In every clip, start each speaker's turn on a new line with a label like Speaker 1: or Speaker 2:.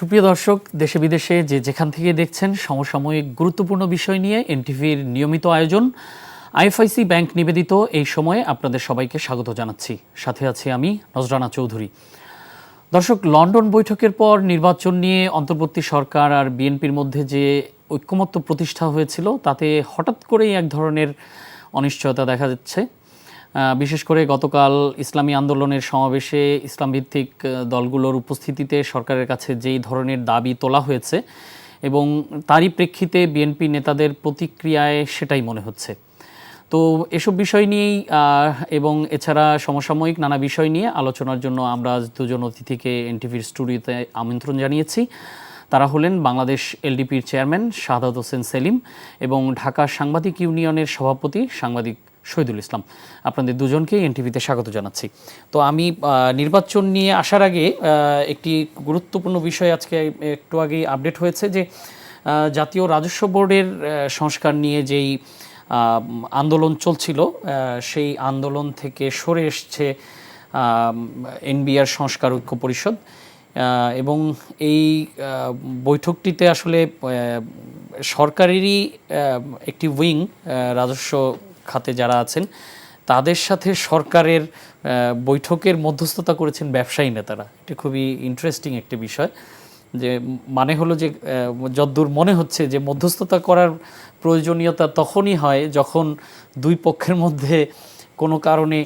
Speaker 1: সুপ্রিয় দর্শক, দেশে বিদেশে যেখান থেকে দেখছেন সমসাময়িক গুরুত্বপূর্ণ বিষয় নিয়ে এনটিভির নিয়মিত আয়োজন আইএফআইসি ব্যাংক নিবেদিত এই সময়ে আপনাদের সবাইকে স্বাগত জানাচ্ছি। সাথে আছি আমি নজরানা চৌধুরী। দর্শক, লন্ডন বৈঠকের পর নির্বাচন নিয়ে অন্তর্বর্তী সরকার আর বিএনপির মধ্যে যে ঐক্যমত্য প্রতিষ্ঠা হয়েছিল তাতে হঠাৎ করেই এক ধরনের অনিশ্চয়তা দেখা যাচ্ছে। বিশেষ করে গতকাল ইসলামী আন্দোলনের সমাবেশে ইসলাম ভিত্তিক দলগুলোর উপস্থিতিতে সরকারের কাছে যেই ধরনের দাবি তোলা হয়েছে এবং তারই প্রেক্ষিতে বিএনপি নেতাদের প্রতিক্রিয়ায় সেটাই মনে হচ্ছে। তো এসব বিষয় নিয়েই এবং এছাড়া সমসাময়িক নানা বিষয় নিয়ে আলোচনার জন্য আমরা আজ দুজন অতিথিকে এনটিভির স্টুডিওতে আমন্ত্রণ জানিয়েছি। তারা হলেন বাংলাদেশ এলডিপির চেয়ারম্যান শাহাদাত হোসেন সেলিম এবং ঢাকা সাংবাদিক ইউনিয়নের সভাপতি সাংবাদিক শহীদুল ইসলাম। আপনাদের দুজনকেই এনটিভিতে স্বাগত জানাচ্ছি। তো আমি নির্বাচন নিয়ে আসার আগে একটি গুরুত্বপূর্ণ বিষয় আজকে একটু আগেই আপডেট হয়েছে যে জাতীয় রাজস্ব বোর্ডের সংস্কার নিয়ে যেই আন্দোলন চলছিল সেই আন্দোলন থেকে সরে এসছে এনবিআর সংস্কার ঐক্য পরিষদ এবং এই বৈঠকটিতে আসলে সরকারেরই একটি উইং রাজস্ব খাতে যারা আছেন তাদের সাথে সরকারের বৈঠকের মধ্যস্থতা করেছেন ব্যবসায়ী নেতারা। এটা খুবই ইন্টারেস্টিং একটি বিষয়, যে মানে হলো যে যদ্দূর মনে হচ্ছে যে মধ্যস্থতা করার প্রয়োজনীয়তা তখনই হয় যখন দুই পক্ষের মধ্যে কোনো কারণে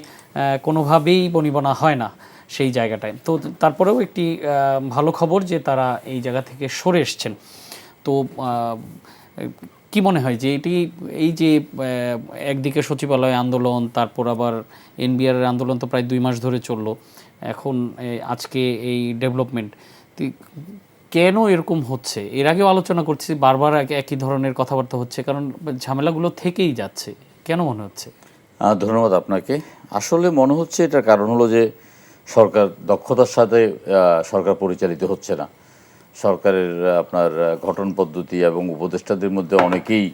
Speaker 1: কোনোভাবেই বনিবনা হয় না সেই জায়গাটায়। তো তারপরেও একটি ভালো খবর যে তারা এই জায়গা থেকে সরে এসছেন। তো কি মনে হয় যে এই যে একদিকে সচিবালয় আন্দোলন, তারপর আবার এনবিআরের আন্দোলন তো প্রায় 2 মাস ধরে চললো, এখন আজকে এই ডেভেলপমেন্ট, কেন এরকম হচ্ছে? এর আগেও আলোচনা করছি, বারবার একই ধরনের কথাবার্তা হচ্ছে, কারণ ঝামেলাগুলো থেকেই যাচ্ছে। কেন মনে হচ্ছে?
Speaker 2: ধন্যবাদ আপনাকে। আসলে মনে হচ্ছে এটার কারণ হলো যে সরকার দক্ষতার সাথে সরকার পরিচালিত হচ্ছে না। সরকারের আপনার গঠন পদ্ধতি এবং উপদেষ্টাদের মধ্যে অনেকেই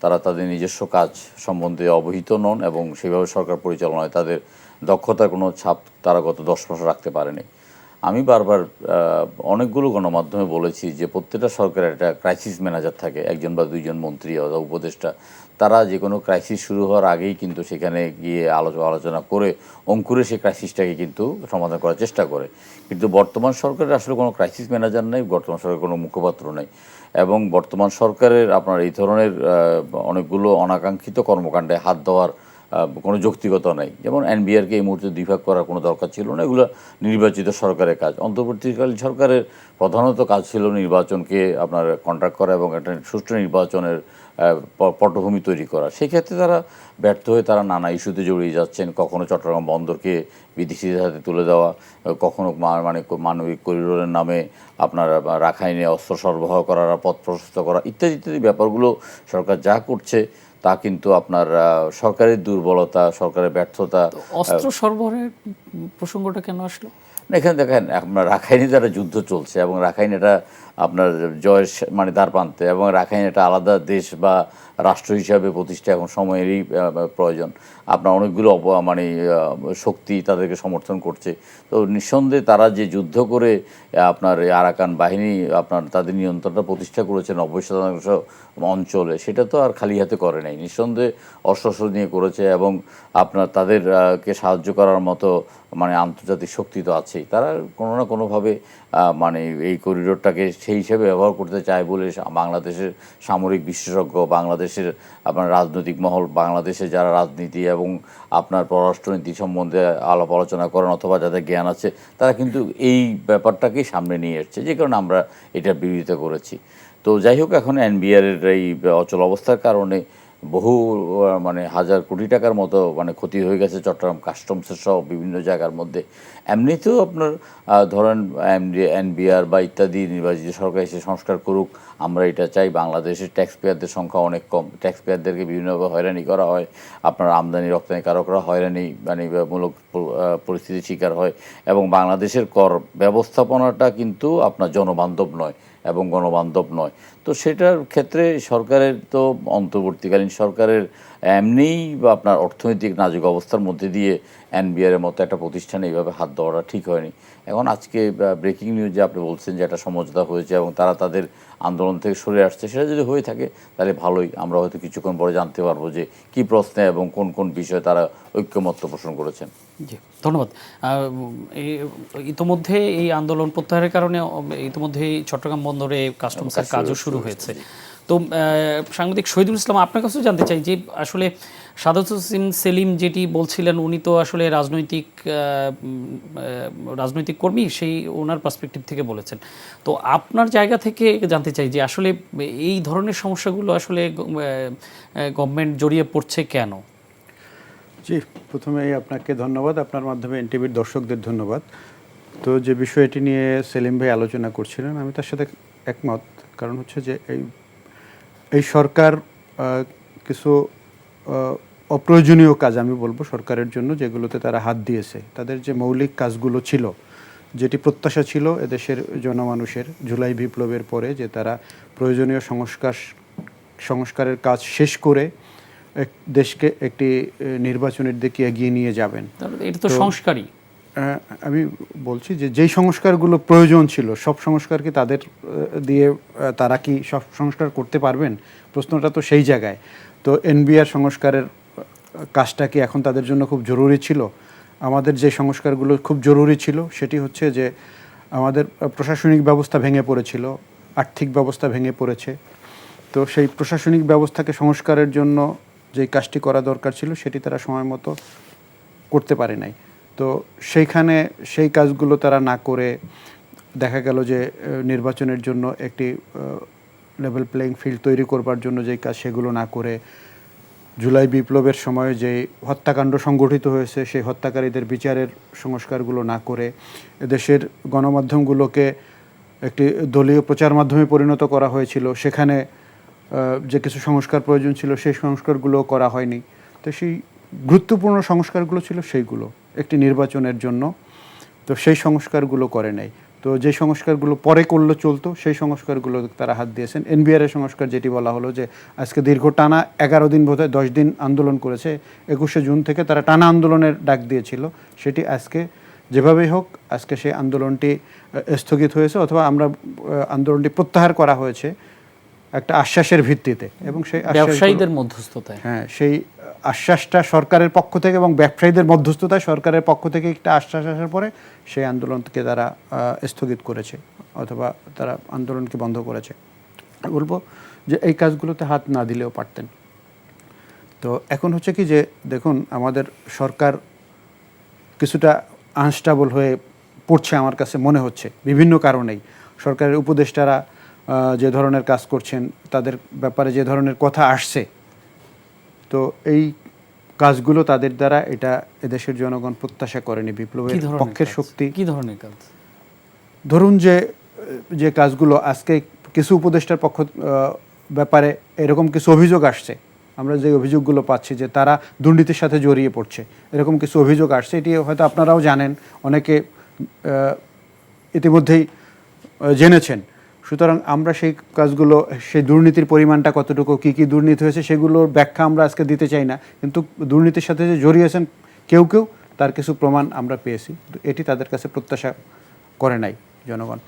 Speaker 2: তারা তাদের নিজস্ব কাজ সম্বন্ধে অবহিত নন এবং সেভাবে সরকার পরিচালনায় তাদের দক্ষতার কোনো ছাপ তারা গত 10 মাস রাখতে পারেনি। আমি বারবার অনেকগুলো গণমাধ্যমে বলেছি যে প্রত্যেকটা সরকারের একটা ক্রাইসিস ম্যানেজার থাকে, একজন বা দুইজন মন্ত্রী অথবা উপদেষ্টা। তারা যে কোনো ক্রাইসিস শুরু হওয়ার আগেই কিন্তু সেখানে গিয়ে আলোচনা করে অঙ্কুরে সেই ক্রাইসিসটাকে কিন্তু সমাধান করার চেষ্টা করে। কিন্তু বর্তমান সরকারের আসলে কোনো ক্রাইসিস ম্যানেজার নেই, বর্তমান সরকারের কোনো মুখপাত্র নেই এবং বর্তমান সরকারের আপনার এই ধরনের অনেকগুলো অনাকাঙ্ক্ষিত কর্মকাণ্ডে হাত দেওয়ার কোনো যৌক্তিকতা নেই। যেমন এনবিআরকে এই মুহূর্তে দুইভাগ করার কোনো দরকার ছিল না, এগুলো নির্বাচিত সরকারের কাজ। অন্তর্বর্তীকালীন সরকারের প্রধানত কাজ ছিল নির্বাচনকে আপনার কন্ট্রাক্ট করা এবং একটা সুষ্ঠু নির্বাচনের পটভূমি তৈরি করা। সেক্ষেত্রে তারা ব্যর্থ হয়ে তারা নানা ইস্যুতে জড়িয়ে যাচ্ছেন। কখনো চট্টগ্রাম বন্দরকে বিদেশিদের হাতে তুলে দেওয়া, কখনো মানবিক করিডোরের নামে আপনার রাখাইনে অস্ত্র সরবরাহ করার পথ প্রশস্ত করা ইত্যাদি ইত্যাদি ব্যাপারগুলো সরকার যা করছে তা কিন্তু আপনার সরকারের দুর্বলতা, সরকারের ব্যর্থতা।
Speaker 1: অস্ত্র সরবরাহের প্রসঙ্গটা কেন আসলো?
Speaker 2: এখানে দেখেন আপনার রাখাইনে যারা যুদ্ধ চলছে এবং রাখাইন এটা আপনার জয়ের মানে দ্বার প্রান্তে এবং রাখাইন এটা আলাদা দেশ বা রাষ্ট্র হিসাবে প্রতিষ্ঠা এখন সময়েরই প্রয়োজন। আপনার অনেকগুলো শক্তি তাদেরকে সমর্থন করছে। তো নিঃসন্দেহে তারা যে যুদ্ধ করে আপনার আরাকান বাহিনী আপনার তাদের নিয়ন্ত্রণটা প্রতিষ্ঠা করেছে 90% অঞ্চলে, সেটা তো আর খালি হাতে করে নাই। নিঃসন্দেহে অস্ত্র নিয়ে করেছে এবং আপনার তাদেরকে সাহায্য করার মতো আন্তর্জাতিক শক্তি তো আছেই। তারা কোনো না কোনোভাবে এই করিডোরটাকে সেই হিসেবে ব্যবহার করতে চায় বলে বাংলাদেশের সামরিক বিশেষজ্ঞ, বাংলাদেশের আপনার রাজনৈতিক মহল, বাংলাদেশে যারা রাজনীতি এবং আপনার পররাষ্ট্রনীতি সম্বন্ধে আলাপ আলোচনা করেন অথবা যাদের জ্ঞান আছে, তারা কিন্তু এই ব্যাপারটাকেই সামনে নিয়ে এসছে, যে কারণে আমরা এটার বিরোধিতা করেছি। তো যাই হোক, এখন এনবিআরের এই অচল অবস্থার কারণে বহু হাজার কোটি টাকার মতো ক্ষতি হয়ে গেছে চট্টগ্রাম কাস্টমসের সহ বিভিন্ন জায়গার মধ্যে। এমনিতেও আপনার ধরেন এনবিআর বা ইত্যাদি নির্বাচিত সরকার এসে সংস্কার করুক, আমরা এটা চাই। বাংলাদেশের ট্যাক্স পেয়ারদের সংখ্যা অনেক কম, ট্যাক্স পেয়ারদেরকে বিভিন্নভাবে হয়রানি করা হয়, আপনার আমদানি রপ্তানিকারকরা হয়রানি মূলক পরিস্থিতির শিকার হয় এবং বাংলাদেশের কর ব্যবস্থাপনাটা কিন্তু আপনার জনবান্ধব নয় এবং গণবান্ধব নয়। তো সেটার ক্ষেত্রে সরকারের তো অন্তর্বর্তীকালীন সরকারের এমনিই বা আপনার অর্থনৈতিক নাজুক অবস্থার মধ্যে দিয়ে এনবিআর এর মতো একটা প্রতিষ্ঠানে এইভাবে হাত দেওয়াটা ঠিক হয়নি। এখন আজকে ব্রেকিং নিউজ যে আপনি বলছেন যে একটা সমঝোতা হয়েছে এবং তারা তাদের আন্দোলন থেকে সরে আসছে, সেটা যদি হয়ে থাকে তাহলে ভালোই। আমরা হয়তো কিছুক্ষণ পরে জানতে পারবো যে কী প্রশ্নে এবং কোন কোন বিষয়ে তারা ঐক্যমত্য পোষণ করেছেন।
Speaker 1: জি, ধন্যবাদ। ইতোমধ্যে এই আন্দোলন প্রত্যাহারের কারণে ইতোমধ্যেই চট্টগ্রাম বন্দরে কাস্টমসের কাজও শুরু হয়েছে। তো সাংবাদিক শহীদুল ইসলাম, আপনার কাছেও জানতে চাই যে আসলে সাদাত হোসেন সেলিম যেটি বলছিলেন, উনি তো আসলে রাজনৈতিক কর্মী, সেই ওনার পার্সপেক্টিভ থেকে বলেছেন। তো আপনার জায়গা থেকে জানতে চাই যে আসলে এই ধরনের সমস্যাগুলো আসলে গভর্নমেন্ট জড়িয়ে পড়ছে কেন?
Speaker 3: জি, প্রথমেই আপনাকে ধন্যবাদ, আপনার মাধ্যমে এনটিভির দর্শকদের ধন্যবাদ। তো যে বিষয়টি নিয়ে সেলিম ভাই আলোচনা করছিলেন, আমি তার সাথে একমত। কারণ হচ্ছে যে এই সরকার কিছু অপ্রয়োজনীয় কাজ, আমি বলবো সরকারের জন্য, যেগুলোতে তারা হাত দিয়েছে। তাদের যে মৌলিক কাজগুলো ছিল, যেটি প্রত্যাশা ছিল এদেশের জনমানুষের জুলাই বিপ্লবের পরে, যে তারা প্রয়োজনীয় সংস্কারের কাজ শেষ করে দেশকে একটি নির্বাচনের দিকে এগিয়ে নিয়ে যাবেন।
Speaker 1: এটা তো সংস্কারই।
Speaker 3: আমি বলছি যে যেই সংস্কারগুলো প্রয়োজন ছিল, সব সংস্কার কি তাদের দিয়ে তারা কি সব সংস্কার করতে পারবেন? প্রশ্নটা তো সেই জায়গায়। তো এনবিআর সংস্কারের কাজটা কি এখন তাদের জন্য খুব জরুরি ছিল? আমাদের যে সংস্কারগুলো খুব জরুরি ছিল সেটি হচ্ছে যে আমাদের প্রশাসনিক ব্যবস্থা ভেঙে পড়েছিল, আর্থিক ব্যবস্থা ভেঙে পড়েছে। তো সেই প্রশাসনিক ব্যবস্থাকে সংস্কারের জন্য যেই কাজটি করা দরকার ছিল সেটি তারা সময় মতো করতে পারে নাই। তো সেইখানে সেই কাজগুলো তারা না করে দেখা গেল যে নির্বাচনের জন্য একটি লেভেল প্লেইং ফিল্ড তৈরি করবার জন্য যেই কাজ, সেগুলো না করে জুলাই বিপ্লবের সময় যে হত্যাকাণ্ড সংগঠিত হয়েছে সেই হত্যাকারীদের বিচারের সংস্কারগুলো না করে দেশের গণমাধ্যমগুলোকে একটি দলীয় প্রচার মাধ্যমে পরিণত করা হয়েছিল, সেখানে যে কিছু সংস্কার প্রয়োজন ছিল সেই সংস্কারগুলো করা হয়নি। তো সেই গুরুত্বপূর্ণ সংস্কারগুলো ছিল সেইগুলো একটি নির্বাচনের জন্য, তো সেই সংস্কারগুলো করে নাই। তো যে সংস্কারগুলো পরে করলে চলতো সেই সংস্কারগুলো তারা হাত দিয়েছেন। এনবিআর সংস্কার যেটি বলা হলো যে আজকে দীর্ঘ টানা 11 দিন, বোধহয় 10 দিন আন্দোলন করেছে, 21শে জুন থেকে তারা টানা আন্দোলনের ডাক দিয়েছিল, সেটি আজকে যেভাবেই হোক আজকে সেই আন্দোলনটি স্থগিত হয়েছে, অথবা আমরা আন্দোলনটি প্রত্যাহার করা হয়েছে একটা আশ্বাসের ভিত্তিতে, এবং সেই
Speaker 1: ব্যবসায়ীদের মধ্যস্থতায়,
Speaker 3: হ্যাঁ, সেই আশ্বাসটা সরকারের পক্ষ থেকে এবং ব্যবসায়ীদের মধ্যস্থতায় সরকারের পক্ষ থেকে একটা আশ্বাস আসার পরে সেই আন্দোলনকে তারা স্থগিত করেছে, অথবা তারা আন্দোলনকে বন্ধ করেছে। বলবো যে এই কাজগুলোতে হাত না দিলেও পারতেন। তো এখন হচ্ছে কি যে দেখুন, আমাদের সরকার কিছুটা আনস্টেবল হয়ে পড়ছে আমার কাছে মনে হচ্ছে, বিভিন্ন কারণেই। সরকারের উপদেষ্টারা যে ধরনের কাজ করছেন, তাদের ব্যাপারে যে ধরনের কথা আসছে, তো এই কাজগুলো তাদের দ্বারা এটা এদেশের জনগণ প্রত্যাশা করেনি। বিপ্লবের পক্ষের শক্তি
Speaker 1: কি ধরনের কাজ?
Speaker 3: ধরুন যে কাজগুলো আজকে কিছু উপদেষ্টার পক্ষ ব্যাপারে এরকম কিছু অভিযোগ আসছে, আমরা যে অভিযোগগুলো পাচ্ছি যে তারা দুর্নীতির সাথে জড়িয়ে পড়ছে, এরকম কিছু অভিযোগ আসছে। এটি হয়তো আপনারাও জানেন, অনেকে ইতিমধ্যেই জেনেছেন। সুতরাং আমরা সেই কাজগুলো, সেই দুর্নীতির পরিমাণটা কতটুকু, কী কী দুর্নীতি হয়েছে, সেগুলোর ব্যাখ্যা আমরা আজকে দিতে চাই না, কিন্তু দুর্নীতির সাথে যে জড়িয়েছেন কেউ কেউ, তার কিছু প্রমাণ আমরা পেয়েছি। এটি তাদের কাছে প্রত্যাশা করে নাই জনগণ।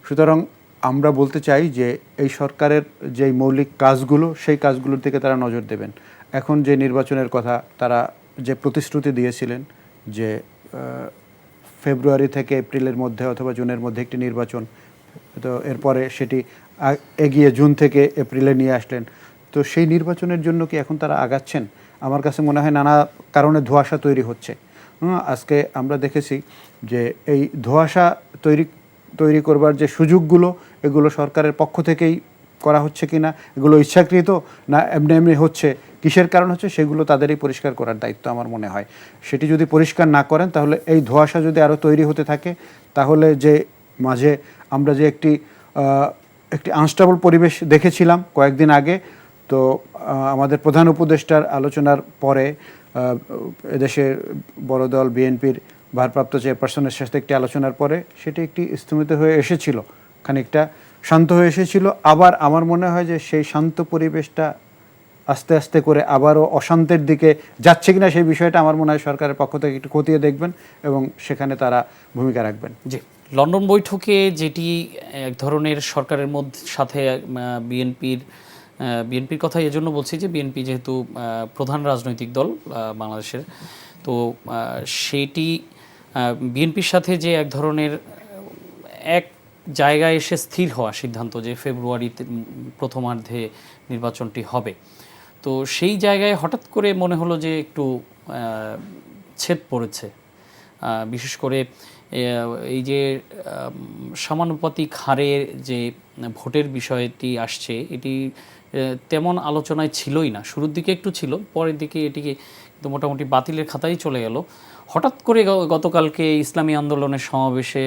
Speaker 3: সুতরাং আমরা বলতে চাই যে এই সরকারের যেই মৌলিক কাজগুলো, সেই কাজগুলোর দিকে তারা নজর দেবেন। এখন যে নির্বাচনের কথা তারা যে প্রতিশ্রুতি দিয়েছিলেন যে ফেব্রুয়ারি থেকে এপ্রিলের মধ্যে অথবা জুনের মধ্যে একটি নির্বাচন, তো এরপরে সেটি এগিয়ে জুন থেকে এপ্রিলে নিয়ে আসলেন। তো সেই নির্বাচনের জন্য কি এখন তারা আগাচ্ছেন? আমার কাছে মনে হয় নানা কারণে ধোঁয়াশা তৈরি হচ্ছে। আজকে আমরা দেখেছি যে এই ধোঁয়াশা তৈরি করবার যে সুযোগগুলো, এগুলো সরকারের পক্ষ থেকেই করা হচ্ছে কি না, এগুলো ইচ্ছাকৃত না এমনি এমনি হচ্ছে, কিসের কারণ হচ্ছে, সেগুলো তাদেরই পরিষ্কার করার দায়িত্ব আমার মনে হয়। সেটি যদি পরিষ্কার না করেন, তাহলে এই ধোঁয়াশা যদি আরও তৈরি হতে থাকে, তাহলে যে মাঝে আমরা যে একটি আনস্টেবল পরিবেশ দেখেছিলাম কয়েকদিন আগে, তো আমাদের প্রধান উপদেষ্টার আলোচনার পরে এদেশের বড় দল বিএনপির ভারপ্রাপ্ত চেয়ারপারসনের সাথে একটি আলোচনার পরে সেটি একটি স্থমিত হয়ে এসেছিল, খানিকটা শান্ত হয়ে এসেছিল। আবার আমার মনে হয় যে সেই শান্ত পরিবেশটা আস্তে আস্তে করে আবারও অশান্তির দিকে যাচ্ছে কিনা সেই বিষয়টা আমার মনে হয় সরকারের পক্ষ থেকে একটু খতিয়ে দেখবেন এবং সেখানে তারা ভূমিকা রাখবেন।
Speaker 1: জি, লন্ডন বৈঠকে যেটি এক ধরনের সরকারের সাথে বিএনপির কথা এজন্য বলছি যে বিএনপি যেহেতু প্রধান রাজনৈতিক দল বাংলাদেশের, তো সেটি বিএনপির সাথে যে এক ধরনের এক জায়গায় এসে স্থির হওয়া সিদ্ধান্ত যে ফেব্রুয়ারিতে প্রথমার্ধে নির্বাচনটি হবে, তো সেই জায়গায় হঠাৎ করে মনে হলো যে একটু ছেদ পড়েছে। বিশেষ করে এই যে সমানুপাতিক হারে যে ভোটের বিষয়টি আসছে, এটি তেমন আলোচনায় ছিলই না। শুরুর দিকে একটু ছিল, পরের দিকে এটিকে কিন্তু মোটামুটি বাতিলের খাতায় চলে গেল। হঠাৎ করে গতকালকে ইসলামী আন্দোলনের সমাবেশে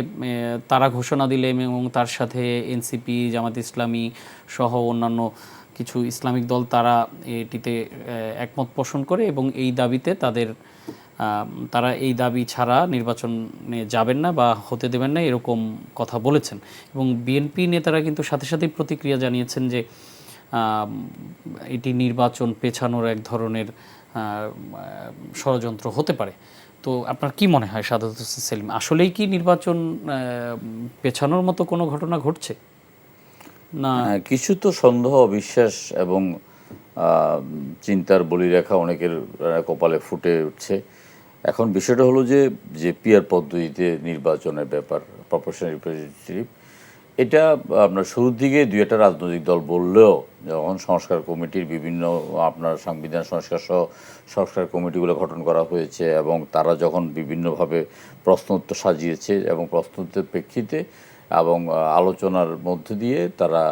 Speaker 1: তারা ঘোষণা দিলেন এবং তার সাথে এনসিপি, জামাত ইসলামী সহ অন্যান্য কিছু ইসলামিক দল তারা এটিতে একমত পোষণ করে এবং এই দাবিতে তারা এই দাবি ছাড়া নির্বাচনে যাবেন না বা হতে দেবেন না, এরকম কথা বলেছেন। এবং বিএনপি নেতারা কিন্তু সাথে সাথেই প্রতিক্রিয়া জানিয়েছেন যে এটি নির্বাচন পেছানোর এক ধরনের ষড়যন্ত্র হতে পারে। তো আপনার কি মনে হয় সাদাত হোসেন সেলিম, আসলেই কি নির্বাচন পেছানোর মতো কোনো ঘটনা ঘটছে না?
Speaker 2: কিছু তো সন্দেহ, অবিশ্বাস এবং চিন্তার বলিরেখা অনেকের কপালে ফুটে উঠছে। এখন বিষয়টা হলো যে পিয়ার পদ্ধতিতে নির্বাচনের ব্যাপার, প্রপোর্শনাল রিপ্রেজেন্টেটিভ, এটা আপনার শুরুর দিকে দুই একটা রাজনৈতিক দল বললেও যখন সংস্কার কমিটির বিভিন্ন আপনার সংবিধান সংস্কার সহ সংস্কার কমিটিগুলো গঠন করা হয়েছে এবং তারা যখন বিভিন্নভাবে প্রশ্নোত্তর সাজিয়েছে এবং প্রশ্নোত্তরের প্রেক্ষিতে এবং আলোচনার মধ্যে দিয়ে তারা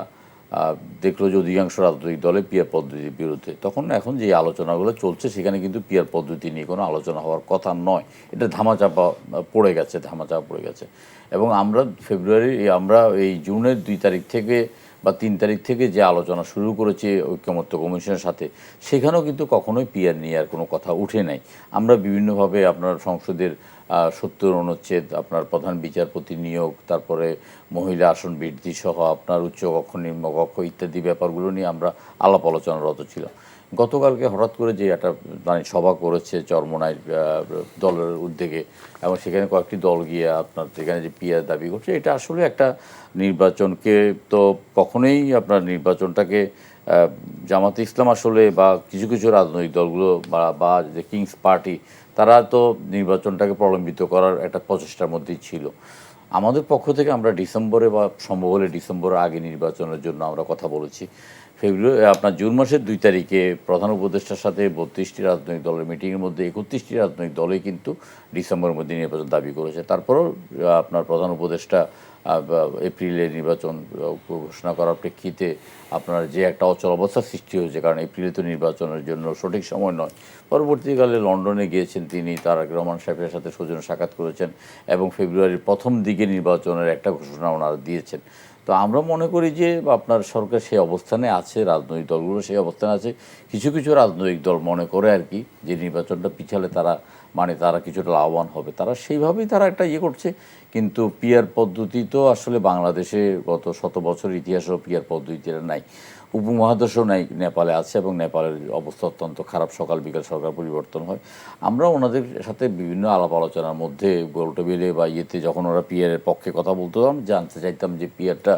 Speaker 2: দেখলো যে অধিকাংশ রাজনৈতিক দলে পিয়ার পদ্ধতির বিরুদ্ধে, তখন এখন যে আলোচনাগুলো চলছে সেখানে কিন্তু পিয়ার পদ্ধতি নিয়ে কোনো আলোচনা হওয়ার কথা নয়। এটা ধামাচাপা পড়ে গেছে। এবং আমরা এই জুনের 2 তারিখ থেকে বা 3 তারিখ থেকে যে আলোচনা শুরু করেছি ঐক্যমত্য কমিশনের সাথে, সেখানেও কিন্তু কখনোই পিয়ার নিয়ে আর কোনো কথা উঠে নাই। আমরা বিভিন্নভাবে আপনার সংসদের 70 অনুচ্ছেদ, আপনার প্রধান বিচারপতি নিয়োগ, তারপরে মহিলা আসন বৃদ্ধি সহ আপনার উচ্চকক্ষ নিম্নকক্ষ ইত্যাদি ব্যাপারগুলো নিয়ে আমরা আলাপ আলোচনারত ছিলাম। গতকালকে হঠাৎ করে যে একটা সভা করেছে চরমোনাই দলের উদ্যোগে এবং সেখানে কয়েকটি দল গিয়ে আপনার সেখানে যে পিয়ার দাবি করছে, এটা আসলে একটা নির্বাচনকে তো কখনোই আপনার নির্বাচনটাকে জামাতে ইসলাম আসলে বা কিছু কিছু রাজনৈতিক দলগুলো বা যে কিংস পার্টি, তারা তো নির্বাচনটাকে প্রলম্বিত করার একটা প্রচেষ্টার মধ্যেই ছিল। আমাদের পক্ষ থেকে আমরা ডিসেম্বরে বা সম্ভব হলে ডিসেম্বরের আগে নির্বাচনের জন্য আমরা কথা বলেছি। আপনার জুন মাসের 2 তারিখে প্রধান উপদেষ্টার সাথে 32টি রাজনৈতিক দলের মিটিংয়ের মধ্যে 31টি রাজনৈতিক দলই কিন্তু ডিসেম্বরের মধ্যে নির্বাচন দাবি করেছে। তারপরেও আপনার প্রধান উপদেষ্টা এপ্রিলে নির্বাচন ঘোষণা করার প্রেক্ষিতে আপনার যে একটা অচল অবস্থা সৃষ্টি হয়েছে, কারণ এপ্রিলে তো নির্বাচনের জন্য সঠিক সময় নয়। পরবর্তীকালে লন্ডনে গিয়েছেন তিনি, তারেক রহমান সাহেবের সাথে সৌজন্য সাক্ষাৎ করেছেন এবং ফেব্রুয়ারির প্রথম দিকে নির্বাচনের একটা ঘোষণা ওনারা দিয়েছেন। তো আমরা মনে করি যে আপনার সরকার সেই অবস্থানে আছে, রাজনৈতিক দলগুলো সেই অবস্থানে আছে। কিছু কিছু রাজনৈতিক দল মনে করে আর কি যে নির্বাচনটা পিছালে তারা কিছুটা লাভবান হবে, তারা সেইভাবেই তারা একটা করছে। কিন্তু পিয়ার পদ্ধতি তো আসলে বাংলাদেশে গত 100 বছর ইতিহাসেও পিয়ার পদ্ধতিটা নাই, উপমহাদেশেও নাই, নেপালে আছে এবং নেপালের অবস্থা অত্যন্ত খারাপ, সকাল বিকাল সরকার পরিবর্তন হয়। আমরা ওনাদের সাথে বিভিন্ন আলাপ আলোচনার মধ্যে গোলটেবিলে বা যখন ওরা পিয়ারের পক্ষে কথা বলতো, জানতে চাইতাম যে পিয়ারটা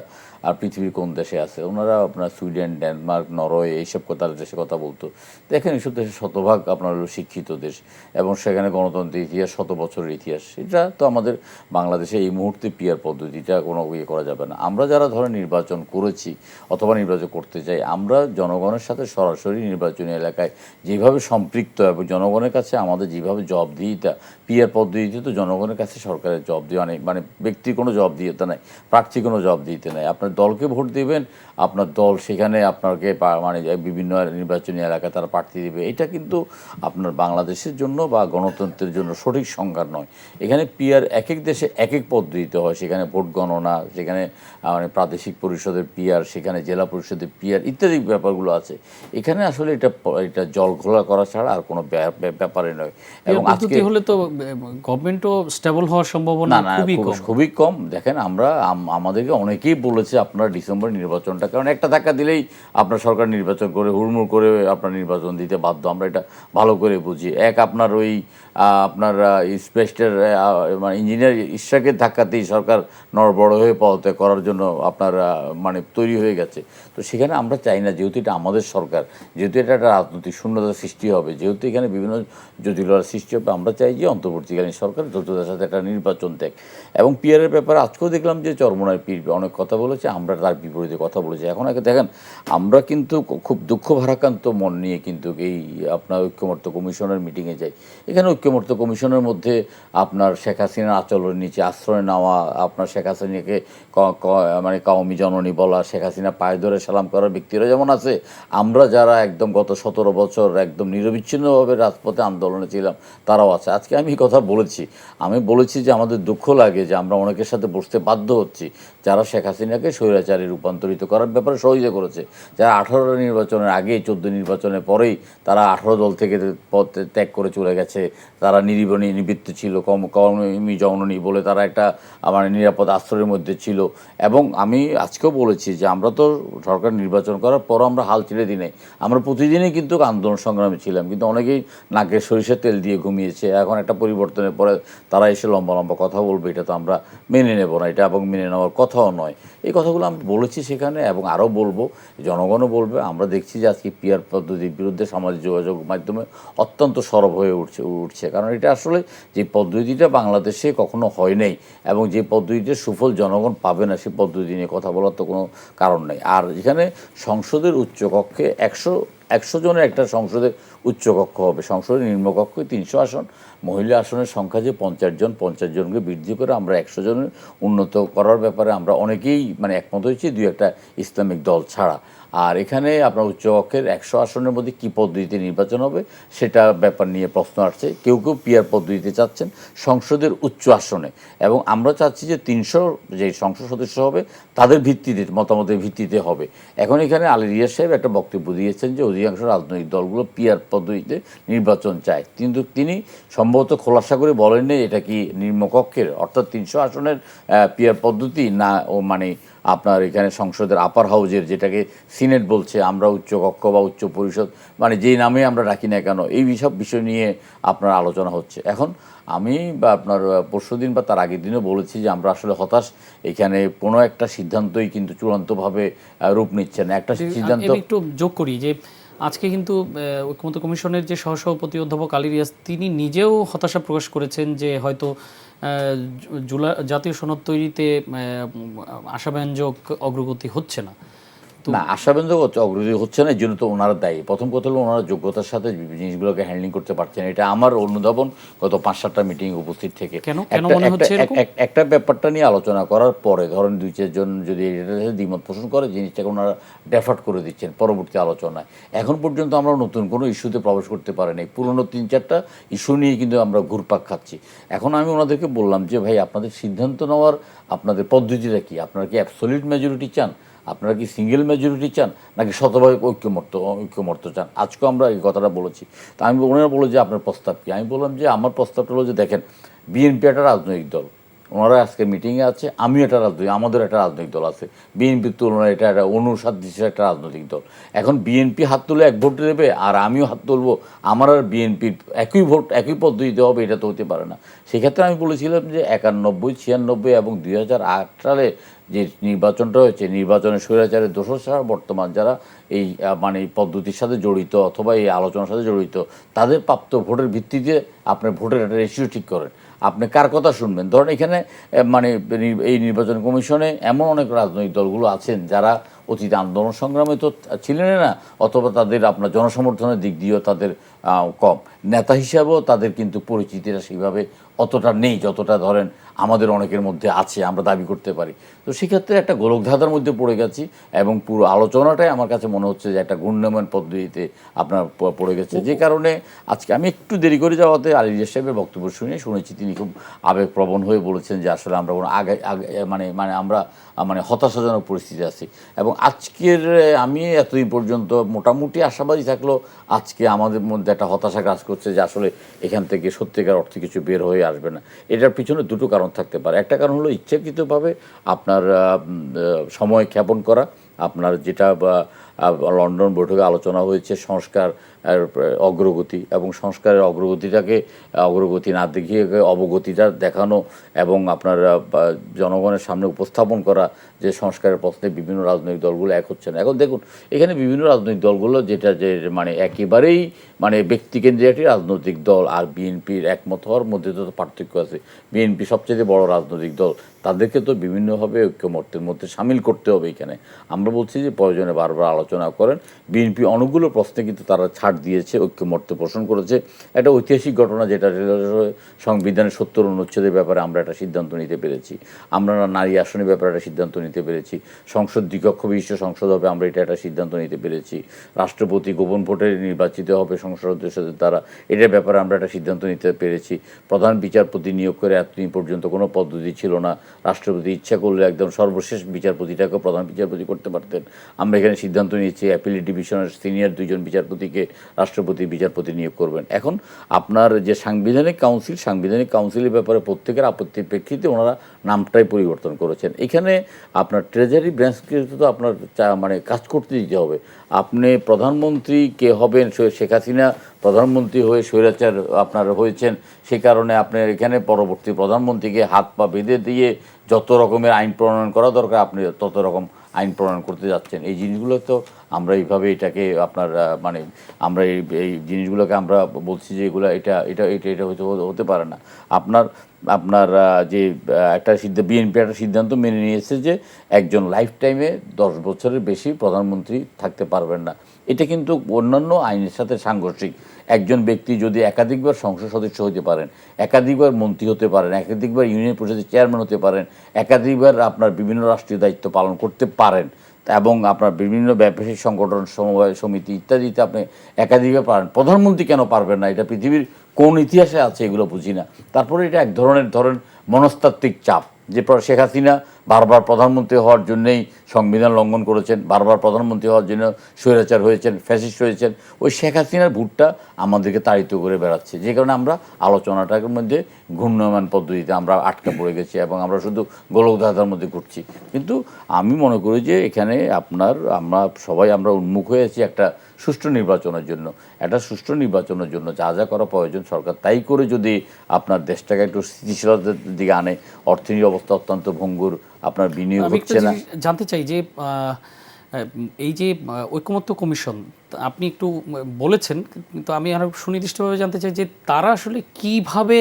Speaker 2: আর পৃথিবীর কোন দেশে আছে। ওনারা আপনার সুইডেন, ডেনমার্ক, নরওয়ে এইসব দেশে কথা বলতো। দেখেন এইসব দেশে শতভাগ আপনার শিক্ষিত দেশ এবং সেখানে গণতন্ত্রের ইতিহাস, 100 বছরের ইতিহাস। এটা তো আমাদের বাংলাদেশে এই মুহূর্তে পিয়ার পদ্ধতিটা কোনো করা যাবে না। আমরা যারা ধরেন নির্বাচন করেছি অথবা নির্বাচন করতে চাই, আমরা জনগণের সাথে সরাসরি নির্বাচনী এলাকায় যেভাবে সম্পৃক্ত এবং জনগণের কাছে আমাদের যেভাবে জবাবদিহিতা, পিয়ার পদ্ধতিতে তো জনগণের কাছে সরকারের জবাবদিহি নেই, মানে ব্যক্তির কোনো জবাবদিহিতা নাই, প্রার্থী কোনো জবাবদিহিতা নেই। আপনার দলকে ভোট দেবেন, আপনার দল সেখানে আপনাকে বিভিন্ন নির্বাচনী এলাকায় তারা প্রার্থী দেবে। এটা কিন্তু আপনার বাংলাদেশের জন্য বা গণতন্ত্রের জন্য সঠিক সংজ্ঞা নয়। এখানে পিয়ার এক এক দেশে এক এক পদ্ধতিতে হয়, সেখানে ভোট গণনা, সেখানে প্রাদেশিক পরিষদের পিয়ার, সেখানে জেলা পরিষদের পিয়ার ইত্যাদি ব্যাপারগুলো আছে। এখানে আসলে এটা জল ঘোলা করা ছাড়া আর কোনো ব্যাপারে নয়। এবং আজকে
Speaker 1: হলে তো গভর্নমেন্টও স্টেবল হওয়ার সম্ভাবনা খুবই কম।
Speaker 2: দেখেন আমাদেরকে অনেকেই বলেছে আপনার ডিসেম্বরে নির্বাচনটা, কারণ একটা ধাক্কা দিলেই আপনার সরকার নির্বাচন করে হুড়মুড় করে আপনার নির্বাচন দিতে বাধ্য, আমরা এটা ভালো করে বুঝি। আপনার ওই আপনার স্পেসটের মানে ইঞ্জিনিয়ার ইশরাকের ধাক্কাতেই সরকার বড় হয়ে পদত্যাগ করার জন্য আপনার মানে তৈরি হয়ে গেছে। তো সেখানে আমরা চাই না, যেহেতু এটা আমাদের সরকার, যেহেতু এটা একটা রাজনৈতিক শূন্যতা সৃষ্টি হবে, যেহেতু এখানে বিভিন্ন জটিলতার সৃষ্টি হবে, আমরা চাই যে অন্তর্বর্তীকালীন সরকার দ্রুততার সাথে একটা নির্বাচন দেখ। এবং পিয়ারের ব্যাপারে আজকেও দেখলাম যে চরমোনাই পীর অনেক কথা বলেছে, আমরা তার বিপরীতে কথা বলেছি। এখন আগে দেখেন, আমরা কিন্তু খুব দুঃখ ভারাক্রান্ত মন নিয়ে কিন্তু এই আপনার ঐক্যমত্য কমিশনের মিটিংয়ে যাই। এখানে ঐক্যমত্য কমিশনের মধ্যে আপনার শেখ হাসিনার আচলের নিচে আশ্রয় নেওয়া, আপনার শেখ হাসিনাকে মানে কওমি জননী বলা, শেখ হাসিনা পায়ে ধরে সালাম করার ব্যক্তিরা যেমন আছে, আমরা যারা একদম গত 17 বছর একদম নিরবিচ্ছিন্নভাবে রাজপথে আন্দোলনে ছিলাম তারাও আছে। আজকে আমি কথা বলেছি, আমি বলেছি যে আমাদের দুঃখ লাগে যে আমরা অনেকের সাথে বসতে বাধ্য হচ্ছি যারা শেখ হাসিনাকে স্বৈরাচারে রূপান্তরিত করার ব্যাপারে সহযোগিতা করেছে, যারা 18 নির্বাচনের আগে 14 নির্বাচনের পরেই তারা 18 দল থেকে পদ ত্যাগ করে চলে গেছে, তারা নিবৃত্ত ছিল, কওমি জননী বলে তারা একটা মানে নিরাপদ আশ্রয়ের মধ্যে ছিল। এবং আমি আজকেও বলেছি যে আমরা তো সরকার নির্বাচন করার পরও আমরা হাল ছেড়ে দিই নাই, আমরা প্রতিদিনই কিন্তু আন্দোলন সংগ্রামে ছিলাম, কিন্তু অনেকেই নাকে সরিষার তেল দিয়ে ঘুমিয়েছে। এখন একটা পরিবর্তনের পরে তারা এসে লম্বা লম্বা কথা বলবে, এটা তো আমরা মেনে নেব না, এটা এবং মেনে নেওয়ার কথাও নয়। এই কথাগুলো আমি বলেছি সেখানে, এবং আরও বলবো, জনগণও বলবে। আমরা দেখছি যে আজকে পিয়ার পদ্ধতির বিরুদ্ধে সামাজিক যোগাযোগ মাধ্যমে অত্যন্ত সরব হয়ে উঠছে, কারণ এটা আসলে যে পদ্ধতিটা বাংলাদেশে কখনো হয় নাই এবং যে পদ্ধতিতে সুফল জনগণ পাবে না, সেই পদ্ধতি নিয়ে কথা বলার তো কোনো কারণ নেই। আর এখানে সংসদের উচ্চকক্ষে 100 জনের একটা সংসদের উচ্চকক্ষ হবে, সংসদের নিম্নকক্ষে 300 আসন, মহিলা আসনের সংখ্যা যে 50 জন, 50 জনকে বৃদ্ধি করে আমরা 100 জনের উন্নত করার ব্যাপারে আমরা অনেকেই মানে একমত হয়েছি, 2-1টা ইসলামিক দল ছাড়া। আর এখানে আপনার উচ্চকক্ষের 100 আসনের মধ্যে কী পদ্ধতিতে নির্বাচন হবে সেটা ব্যাপার নিয়ে প্রশ্ন আসছে। কেউ কেউ পিয়ার পদ্ধতিতে চাচ্ছেন সংসদের উচ্চ আসনে, এবং আমরা চাচ্ছি যে 300 যে সংসদ সদস্য হবে তাদের ভিত্তিতে, মতামতের ভিত্তিতে হবে। এখন এখানে আলী রিয়াজ সাহেব একটা বক্তব্য দিয়েছেন যে অধিকাংশ রাজনৈতিক দলগুলো পিয়ার পদ্ধতিতে নির্বাচন চায়, কিন্তু তিনি সম্ভবত খোলাসা করে বলেননি এটা কি নিম্নকক্ষের অর্থাৎ 300 আসনের পিয়ার পদ্ধতি না, ও মানে আপনার এখানে সংসদের আপার হাউজের, যেটাকে সিনেট বলছে, আমরা উচ্চকক্ষ বা উচ্চ পরিষদ মানে যেই নামে আমরা ডাকি না কেন, এই সব বিষয় নিয়ে আপনার আলোচনা হচ্ছে। এখন আমি বা আপনার পরশুদিন বা তার আগের দিনও বলেছি যে আমরা আসলে হতাশ, এখানে কোনো একটা সিদ্ধান্তই কিন্তু চূড়ান্তভাবে রূপ নিচ্ছে না। একটা সিদ্ধান্ত
Speaker 1: একটু যোগ করি যে আজকে কিন্তু ঐক্যমত্য কমিশনের যে সহসভাপতি অধ্যাপক আলী রিয়াজ তিনি নিজেও হতাশা প্রকাশ করেছেন যে হয়তো জাতীয় সনদ তৈরিতে আশাব্যঞ্জক অগ্রগতি হচ্ছে না।
Speaker 2: না, আশাব্যঞ্জক অগ্রগতি হচ্ছে না, এই জন্য তো ওনারা দায়ী। প্রথম কথা হলো ওনারা যোগ্যতার সাথে জিনিসগুলোকে হ্যান্ডলিং করতে পারছেন, এটা আমার অনুধাবন গত 5-7টা মিটিং উপস্থিত থেকে। একটা ব্যাপারটা নিয়ে আলোচনা করার পরে ধরেন 2-4 জন যদি এটা দ্বিমত পোষণ করে, জিনিসটাকে ওনারা ডেফার্ট করে দিচ্ছেন পরবর্তী আলোচনায়। এখন পর্যন্ত আমরা নতুন কোনো ইস্যুতে প্রবেশ করতে পারিনি, পুরনো 3-4টা ইস্যু নিয়ে কিন্তু আমরা ঘুরপাক খাচ্ছি। এখন আমি ওনাদেরকে বললাম যে ভাই, আপনাদের সিদ্ধান্ত নেওয়ার আপনাদের পদ্ধতিটা কি? আপনারা কি অ্যাবসলিউট মেজরিটি চান, আপনারা কি সিঙ্গেল মেজরিটি চান, নাকি শতভাগ ঐক্যমত্য চান? আজকেও আমরা এই কথাটা বলেছি। তা আমি ওনারা বলে যে আপনার প্রস্তাব কি? আমি বললাম যে আমার প্রস্তাবটা হলো যে দেখেন, বিএনপি একটা রাজনৈতিক দল, ওনারা আজকে মিটিংয়ে আছে, আমিও একটা আমাদের একটা রাজনৈতিক দল আছে, বিএনপির তুলনায় এটা একটা অনুসাদৃশ্য একটা রাজনৈতিক দল। এখন বিএনপি হাত তুলে 1 ভোট দেবে আর আমিও হাত তুলবো, আমার আর বিএনপির একই ভোট একই পদ্ধতিতে হবে, এটা তো হতে পারে না। সেক্ষেত্রে আমি বলেছিলাম যে 91, 96 এবং 2008 সালে যে নির্বাচনটা হয়েছে, নির্বাচনের স্বৈরাচারের দোষর ছাড়া বর্তমান যারা এই মানে পদ্ধতির সাথে জড়িত অথবা এই আলোচনার সাথে জড়িত, তাদের প্রাপ্ত ভোটের ভিত্তিতে আপনার ভোটের একটা রেশিও ঠিক করেন, আপনি কার কথা শুনবেন। ধরেন এখানে মানে এই নির্বাচন কমিশনে এমন অনেক রাজনৈতিক দলগুলো আছেন যারা অতীতে আন্দোলন সংগ্রামে তো ছিলেন না, অথবা তাদের আপনার জনসমর্থনের দিক দিয়েও তাদের কম, নেতা হিসাবেও তাদের কিন্তু পরিচিতিটা সেইভাবে অতটা নেই যতটা ধরেন আমাদের অনেকের মধ্যে আছে, আমরা দাবি করতে পারি। তো সেক্ষেত্রে একটা গোলকধাঁধার মধ্যে পড়ে গেছি, এবং পুরো আলোচনাটাই আমার কাছে মনে মনে হচ্ছে যে একটা ঘূর্ণায়মান পদ্ধতিতে আপনার পড়ে গেছে, যে কারণে আজকে আমি একটু দেরি করে যাওয়াতে আলী রিয়াজ সাহেবের বক্তব্য শুনেছি তিনি খুব আবেগপ্রবণ হয়ে বলেছেন যে আসলে আমরা কোনো আগে মানে আমরা হতাশাজনক পরিস্থিতি আছি। এবং আজকের আমি এতদিন পর্যন্ত মোটামুটি আশাবাদী থাকলেও আজকে আমাদের মধ্যে একটা হতাশা কাজ করছে যে আসলে এখান থেকে সত্যিকার অর্থে কিছু বের হয়ে আসবে না। এটার পিছনে দুটো কারণ থাকতে পারে। একটা কারণ হলো ইচ্ছাকৃতভাবে আপনার সময় ক্ষেপণ করা, আপনার যেটা লন্ডন বৈঠকে আলোচনা হয়েছে সংস্কার অগ্রগতি, এবং সংস্কারের অগ্রগতি না দেখিয়ে অবগতিটা দেখানো এবং আপনার জনগণের সামনে উপস্থাপন করা যে সংস্কারের প্রশ্নে বিভিন্ন রাজনৈতিক দলগুলো এক হচ্ছে না। এখন দেখুন এখানে বিভিন্ন রাজনৈতিক দলগুলো যেটা যে একেবারেই ব্যক্তিকেন্দ্রিক একটি রাজনৈতিক দল আর বিএনপির একমত হওয়ার মধ্যে তো পার্থক্য আছে। বিএনপি সবচেয়ে বড় রাজনৈতিক দল, তাদেরকে তো বিভিন্নভাবে ঐক্যমত্যের মধ্যে সামিল করতে হবে। এখানে আমরা বলছি যে প্রয়োজনে বারবার আলোচনা করেন। বিএনপি অনেকগুলো প্রশ্নে কিন্তু তারা ছাড় দিয়েছে, ঐক্যমত্য পোষণ করেছে। একটা ঐতিহাসিক ঘটনা যেটা সংবিধানের ৭০ অনুচ্ছেদের ব্যাপারে আমরা একটা সিদ্ধান্ত নিতে পেরেছি, আমরা নারী আসনের ব্যাপারে একটা সিদ্ধান্ত নিতে পেরেছি, সংসদ দ্বিকক্ষ বিশিষ্ট সংসদ হবে আমরা এটা একটা সিদ্ধান্ত নিতে পেরেছি, রাষ্ট্রপতি গোপন ভোটে নির্বাচিত হবে সংসদ সদস্যদের দ্বারা, এটার ব্যাপারে আমরা একটা সিদ্ধান্ত নিতে পেরেছি। প্রধান বিচারপতি নিয়োগ করে এতদিন পর্যন্ত কোনো পদ্ধতি ছিল না, রাষ্ট্রপতি ইচ্ছা করলে একদম সর্বশেষ বিচারপতিটাকে প্রধান বিচারপতি করতে পারতেন। আমরা এখানে সিদ্ধান্ত নিয়েছি অ্যাপিলেট ডিভিশনের সিনিয়র 2জন বিচারপতিকে রাষ্ট্রপতি বিচারপতি নিয়োগ করবেন। এখন আপনার যে সাংবিধানিক কাউন্সিলের ব্যাপারে প্রত্যেকের আপত্তির প্রেক্ষিতে ওনারা নামটাই পরিবর্তন করেছেন। এখানে আপনার ট্রেজারি ব্রাঞ্চকে তো আপনার কাজ করতে দিতে হবে। আপনি প্রধানমন্ত্রী কে হবেন, শেখ হাসিনা প্রধানমন্ত্রী হয়ে স্বৈরাচার আপনার হয়েছেন, সে কারণে আপনার এখানে পরবর্তী প্রধানমন্ত্রীকে হাত পা বেঁধে দিয়ে যত রকমের আইন প্রণয়ন করা দরকার আপনি তত রকম আইন প্রণয়ন করতে যাচ্ছেন। এই জিনিসগুলো তো আমরা এইভাবে এটাকে আপনার আমরা এই জিনিসগুলোকে আমরা বলছি যে এগুলো এটা এটা এটা এটা হতে পারে না। আপনার যে একটা বিএনপি একটা সিদ্ধান্ত মেনে নিয়েছে যে একজন লাইফ টাইমে 10 বছরের বেশি প্রধানমন্ত্রী থাকতে পারবেন না। এটা কিন্তু অন্যান্য আইনের সাথে সাংঘর্ষিক। একজন ব্যক্তি যদি একাধিকবার সংসদ সদস্য হতে পারেন, একাধিকবার মন্ত্রী হতে পারেন, একাধিকবার ইউনিয়ন পরিষদের চেয়ারম্যান হতে পারেন, একাধিকবার আপনার বিভিন্ন রাষ্ট্রীয় দায়িত্ব পালন করতে পারেন এবং আপনার বিভিন্ন ব্যবসায়িক সংগঠন সমবায় সমিতি ইত্যাদিতে আপনি একাধিকবার পারেন, প্রধানমন্ত্রী কেন পারবেন না? এটা পৃথিবীর কোন ইতিহাসে আছে এগুলো বুঝি না। তারপরে এটা এক ধরনের মনস্তাত্ত্বিক চাপ যে শেখ হাসিনা বারবার প্রধানমন্ত্রী হওয়ার জন্যেই সংবিধান লঙ্ঘন করেছেন, বারবার প্রধানমন্ত্রী হওয়ার জন্য স্বৈরাচার হয়েছেন, ফ্যাসিস্ট হয়েছেন। ওই শেখ হাসিনার ভূতটা আমাদেরকে তাড়িত করে বেড়াচ্ছে, যে কারণে আমরা আলোচনাটার মধ্যে ঘূর্ণায়মান পদ্ধতিতে আমরা আটকা পড়ে গেছি এবং আমরা শুধু গোলকধাঁধার মধ্যে ঘুরছি। কিন্তু আমি মনে করি যে এখানে আমরা সবাই উন্মুখ হয়ে আছি একটা সুষ্ঠু নির্বাচনের জন্য। একটা সুষ্ঠু নির্বাচনের জন্য যা যা করা প্রয়োজন সরকার তাই করে যদি আপনার দেশটাকে একটু স্থিতিশীলতার দিকে আনে। অর্থনীতি অবস্থা অত্যন্ত ভঙ্গুর, আপনার বিনিয়োগ হচ্ছে না।
Speaker 1: জানতে চাই যে এই যে ঐকমত্য কমিশন আপনি একটু বলেছেন, কিন্তু আমি আরও সুনির্দিষ্টভাবে জানতে চাই যে তারা আসলে কিভাবে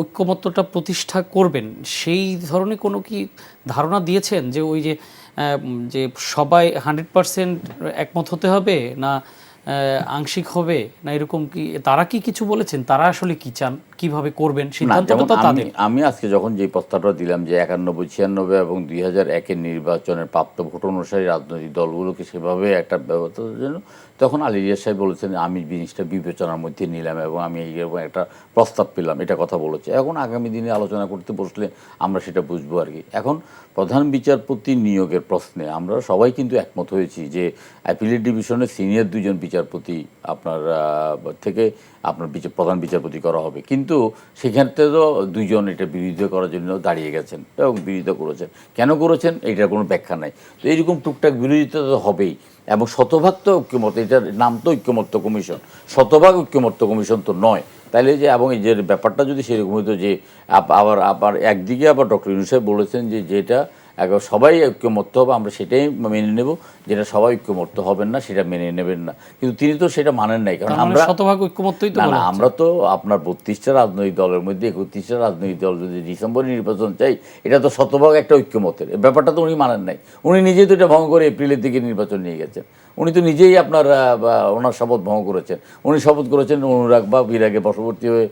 Speaker 1: ঐকমত্যটা প্রতিষ্ঠা করবেন, সেই ধরনের কোনো কি ধারণা দিয়েছেন? যে ওই যে সবাই 100% একমত হতে হবে, না আংশিক হবে, না এরকম কি তারা কি কিছু বলেছেন? তারা আসলে কি চান, কিভাবে করবেন সিদ্ধান্তটা তাদের? আমি
Speaker 2: আজকে যখন যে প্রস্তাবটা দিলাম যে 91, 96 এবং 2001-এর নির্বাচনের প্রাপ্ত ভোট অনুসারী রাজনৈতিক দলগুলোকে সেভাবে একটা ব্যবস্থার জন্য, তখন আলী রিয়াজ সাহেব বলেছেন আমি জিনিসটা বিবেচনার মধ্যে নিলাম এবং আমি এইরকম একটা প্রস্তাব পেলাম, এটা কথা বলেছে। এখন আগামী দিনে আলোচনা করতে বসলে আমরা সেটা বুঝবো আর কি। এখন প্রধান বিচারপতি নিয়োগের প্রশ্নে আমরা সবাই কিন্তু একমত হয়েছি যে অ্যাপিলেট ডিভিশনের সিনিয়র 2জন বিচারপতি আপনার প্রধান বিচারপতি করা হবে। কিন্তু সেক্ষেত্রে তো 2জন এটা বিরোধিতা করার জন্য দাঁড়িয়ে গেছেন এবং বিরোধিতা করেছেন। কেন করেছেন এটার কোনো ব্যাখ্যা নাই। তো এইরকম টুকটাক বিরোধিতা তো হবেই। এবং শতভাগ তো ঐক্যমত, এটার নাম তো ঐক্যমত্য কমিশন, শতভাগ ঐক্যমত্য কমিশন তো নয়। তাইলে যে এবং এই যে ব্যাপারটা যদি সেরকম হতো যে আবার একদিকে আবার ডক্টর ইউনূস সাহেব বলেছেন যে যেটা একবার সবাই ঐক্যমত্য হবে আমরা সেটাই মেনে নেব, যেটা সবাই ঐক্যমত্য হবেন না সেটা মেনে নেবেন না। কিন্তু তিনি তো সেটা মানেন নাই, কারণ আমরা
Speaker 1: শতভাগ ঐক্যমত্যই তো
Speaker 2: না, আমরা তো আপনার 32টা রাজনৈতিক দলের মধ্যে 31টা রাজনৈতিক দল যদি ডিসেম্বরে নির্বাচন চাই, এটা তো শতভাগ একটা ঐক্যমতের ব্যাপারটা তো উনি মানেন নাই। উনি নিজেই তো এটা ভঙ্গ করে এপ্রিলের দিকে নির্বাচন নিয়ে গেছেন। উনি তো নিজেই আপনার ওনার শপথ ভঙ্গ করেছেন। উনি শপথ করেছেন অনুরাগ বা বিরাগে বশবর্তী হয়ে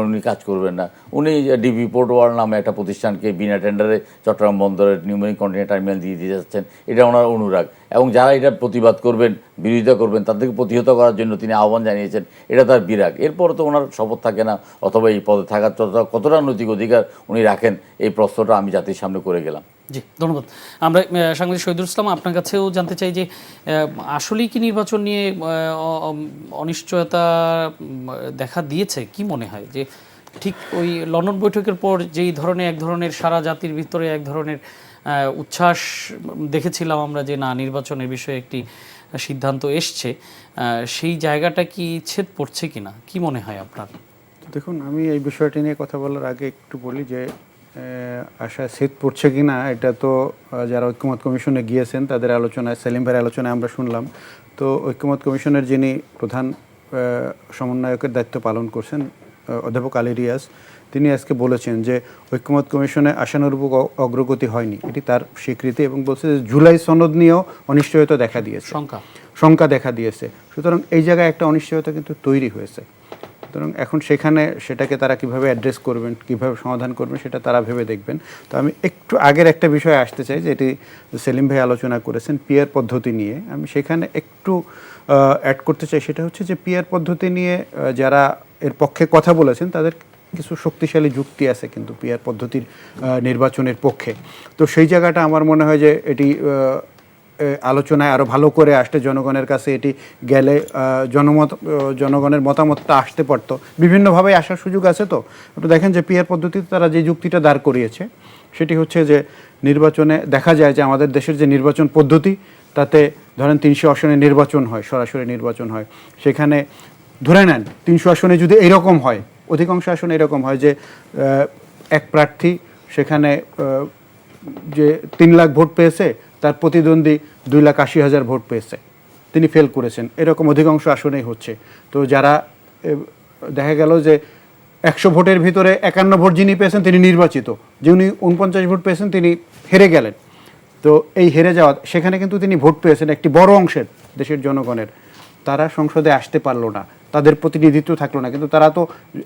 Speaker 2: উনি কাজ করবেন না। উনি ডিবি পোর্ট ওয়ার্ল্ড নামে একটা প্রতিষ্ঠানকে বিনা টেন্ডারে চট্টগ্রাম বন্দরের নিউমেরিক কন্টেইনার টার্মিনাল দিয়ে যাচ্ছেন, এটা ওনার অনুরাগ। এবং যারা এটা প্রতিবাদ করবেন, বিরোধিতা করবেন, তাদেরকে প্রতিহত করার জন্য তিনি আহ্বান জানিয়েছেন, এটা তার বিরাগ। এরপর তো ওনার শপথ থাকে না, অথবা এই পদে থাকার কতটা নৈতিক অধিকার উনি রাখেন, এই প্রশ্নটা আমি জাতির সামনে করে গেলাম।
Speaker 1: জি, ধন্যবাদ। আমরা সাংবাদিক শহীদুল ইসলাম, আপনার কাছেও জানতে চাই যে আসলেই কি নির্বাচন নিয়ে অনিশ্চয়তা দেখা দিয়েছে? কি মনে হয় যে ঠিক ওই লন্ডন বৈঠকের পর যেই ধরনের এক ধরনের সারা জাতির ভিতরে এক ধরনের উচ্ছ্বাস দেখেছিলাম আমরা যে না, নির্বাচনের বিষয়ে একটি সিদ্ধান্ত এসছে, সেই জায়গাটা কি ছেদ পড়ছে কিনা, কি মনে হয় আপনার?
Speaker 3: দেখুন, আমি এই বিষয়টি নিয়ে কথা বলার আগে একটু বলি যে আশায় ছেদ পড়ছে কিনা এটা তো যারা ঐক্যমত কমিশনে গিয়েছেন তাদের আলোচনায়, সেলিম ভাইয়ের আলোচনায় আমরা শুনলাম। তো ঐক্যমত কমিশনের যিনি প্রধান সমন্বয়কের দায়িত্ব পালন করছেন অধ্যাপক আলী রিয়াজ, তিনি আজকে বলেছেন যে ঐক্যমত কমিশনে আশানুরূপ অগ্রগতি হয়নি, এটি তার স্বীকৃতি, এবং বলছে যে জুলাই সনদ নিয়েও অনিশ্চয়তা দেখা দিয়েছে, শঙ্কা দেখা দিয়েছে। সুতরাং এই জায়গায় একটা অনিশ্চয়তা কিন্তু তৈরি হয়েছে। সুতরাং এখন সেটাকে তারা কিভাবে অ্যাড্রেস করবেন, কিভাবে সমাধান করবেন, সেটা তারা ভেবে দেখবেন। তো আমি একটু আগের একটা বিষয়ে আসতে চাই, যে এটি সেলিম ভাই আলোচনা করেছেন পিয়ার পদ্ধতি নিয়ে। আমি সেখানে একটু অ্যাড করতে চাই, সেটা হচ্ছে যে পিয়ার পদ্ধতি নিয়ে যারা এর পক্ষে কথা বলেছেন তাদের কিছু শক্তিশালী যুক্তি আছে কিন্তু পিয়ার পদ্ধতির নির্বাচনের পক্ষে। তো সেই জায়গাটা আমার মনে হয় যে এটি আলোচনায় আরও ভালো করে আসতে, জনগণের কাছে এটি গেলে জনগণের মতামতটা আসতে পারতো, বিভিন্নভাবে আসার সুযোগ আছে। তো আপনি দেখেন যে পিয়ার পদ্ধতিতে তারা যে যুক্তিটা দাঁড় করিয়েছে সেটি হচ্ছে যে নির্বাচনে দেখা যায় যে আমাদের দেশের যে নির্বাচন পদ্ধতি, তাতে ধরেন 300 আসনে নির্বাচন হয়, সরাসরি নির্বাচন হয়। সেখানে ধরে নেন 300 আসনে যদি এরকম হয়, অধিকাংশ আসনে এরকম হয় যে এক প্রার্থী সেখানে যে 3 লাখ ভোট পেয়েছে, তার প্রতিদ্বন্দ্বী 2,80,000 ভোট পেয়েছে, তিনি ফেল করেছেন, এরকম অধিকাংশ আসনেই হচ্ছে। তো যারা দেখা গেল যে 100 ভোটের ভিতরে 51 ভোট যিনি পেয়েছেন তিনি নির্বাচিত, যিনি 49 ভোট পেয়েছেন তিনি হেরে গেলেন। তো এই হেরে যাওয়া, সেখানে কিন্তু তিনি ভোট পেয়েছেন একটি বড় অংশের দেশের জনগণের, তারা সংসদে আসতে পারলো না, তাদের প্রতিনিধিত্ব থাকলো না, কিন্তু তারা তো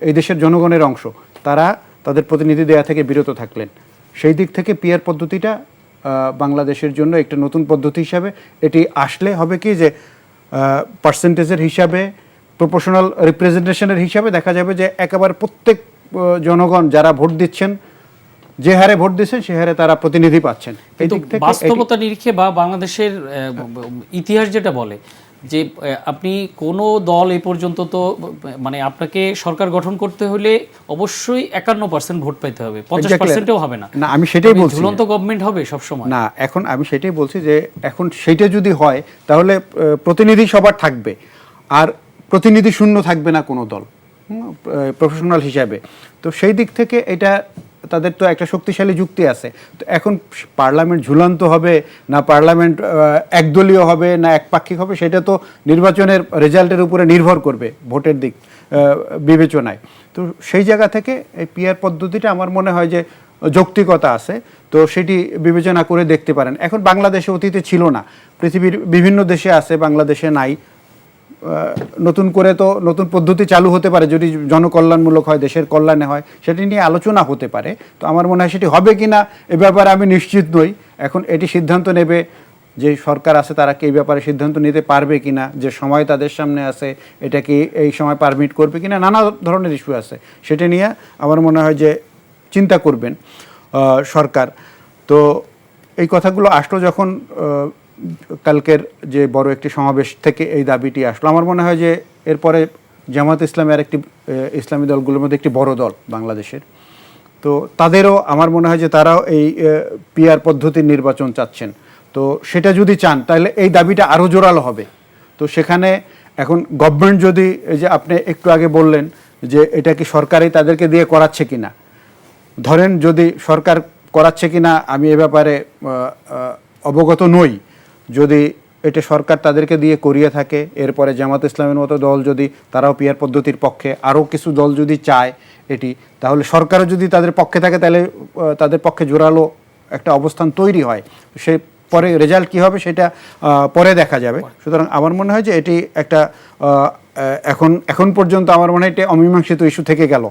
Speaker 3: এই দেশের জনগণের অংশ, তারা তাদের প্রতিনিধি দেওয়া থেকে বিরত থাকলেন। সেই দিক থেকে পিয়ার পদ্ধতিটা বাংলাদেশের জন্য একটা নতুন পদ্ধতি হিসাবে এটি আসলে হবে কি যে পার্সেন্টেজের হিসাবে, প্রপোর্শনাল রিপ্রেজেন্টেশনের হিসাবে দেখা যাবে যে একেবারে প্রত্যেক জনগণ যারা ভোট দিচ্ছেন, যে হারে ভোট দিচ্ছেন সে হারে তারা প্রতিনিধি পাচ্ছেন। এই দিক থেকে
Speaker 1: বাস্তবতা নিরিখে বা বাংলাদেশের ইতিহাস যেটা বলে যে আপনি কোনো দল এই পর্যন্ত তো মানে আপনাকে সরকার গঠন করতে হলে অবশ্যই 51% ভোট পাইতে হবে, 50%ও হবে না।
Speaker 3: না, আমি সেটাই বলছি,
Speaker 1: ঝুলন্ত গভর্নমেন্ট হবে সব সময়
Speaker 3: না। এখন আমি সেটাই বলছি যে এখন সেটা যদি হয় তাহলে প্রতিনিধি সবার থাকবে, আর প্রতিনিধি শূন্য থাকবে না কোনো দল প্রফেশনাল হিসাবে। তো সেই দিক থেকে এটা তাদের তো একটা শক্তিশালী যুক্তি আছে। তো এখন পার্লামেন্ট ঝুলন্ত হবে না পার্লামেন্ট একদলীয় হবে না একপাক্ষিক হবে, সেটা তো নির্বাচনের রেজাল্টের উপরে নির্ভর করবে ভোটের দিক বিবেচনায়। তো সেই জায়গা থেকে এই পিয়ার পদ্ধতিটা আমার মনে হয় যে যৌক্তিকতা আছে, তো সেটি বিবেচনা করে দেখতে পারেন। এখন বাংলাদেশে অতীতে ছিল না, পৃথিবীর বিভিন্ন দেশে আছে, বাংলাদেশে নাই। নতুন করে তো নতুন পদ্ধতি চালু হতে পারে, যদি জনকল্যাণমূলক হয়, দেশের কল্যাণে হয়, সেটি নিয়ে আলোচনা হতে পারে। তো আমার মনে হয় সেটি হবে কি না এ ব্যাপারে আমি নিশ্চিত নই। এখন এটি সিদ্ধান্ত নেবে যে সরকার আছে, তারা কি এই ব্যাপারে সিদ্ধান্ত নিতে পারবে কি না, যে সময় তাদের সামনে আছে এটা কি এই সময় পারমিট করবে কি না, নানা ধরনের ইস্যু আছে, সেটা নিয়ে আমার মনে হয় যে চিন্তা করবেন সরকার। তো এই কথাগুলো আসলো যখন কালকের যে বড় একটি সমাবেশ থেকে এই দাবিটি আসলো, আমার মনে হয় যে এরপরে জামাত ইসলামী আর একটি ইসলামী দলগুলোর মধ্যে একটি বড় দল বাংলাদেশের, তো তাদেরও আমার মনে হয় যে তারাও এই পিআর পদ্ধতির নির্বাচন চাচ্ছেন। তো সেটা যদি চান তাহলে এই দাবিটা আরও জোরালো হবে। তো সেখানে এখন গভর্নমেন্ট যদি, এই যে আপনি একটু আগে বললেন যে এটা কি সরকারই তাদেরকে দিয়ে করাচ্ছে কিনা, ধরেন যদি সরকার করাচ্ছে কিনা আমি এ ব্যাপারে অবগত নই, যদি এটা সরকার তাদেরকে দিয়ে করিয়ে থাকে, এরপরে জামাত ইসলামের মতো দল যদি তারাও পিয়ার পদ্ধতির পক্ষে, আরও কিছু দল যদি চায় এটি, তাহলে সরকারও যদি তাদের পক্ষে থাকে তাহলে তাদের পক্ষে জোরালো একটা অবস্থান তৈরি হয়। সেই পরে রেজাল্ট কী হবে সেটা পরে দেখা যাবে। সুতরাং আমার মনে হয় যে এটি একটা এখন পর্যন্ত আমার মনে হয় এটি অমীমাংসিত ইস্যু থেকে গেল।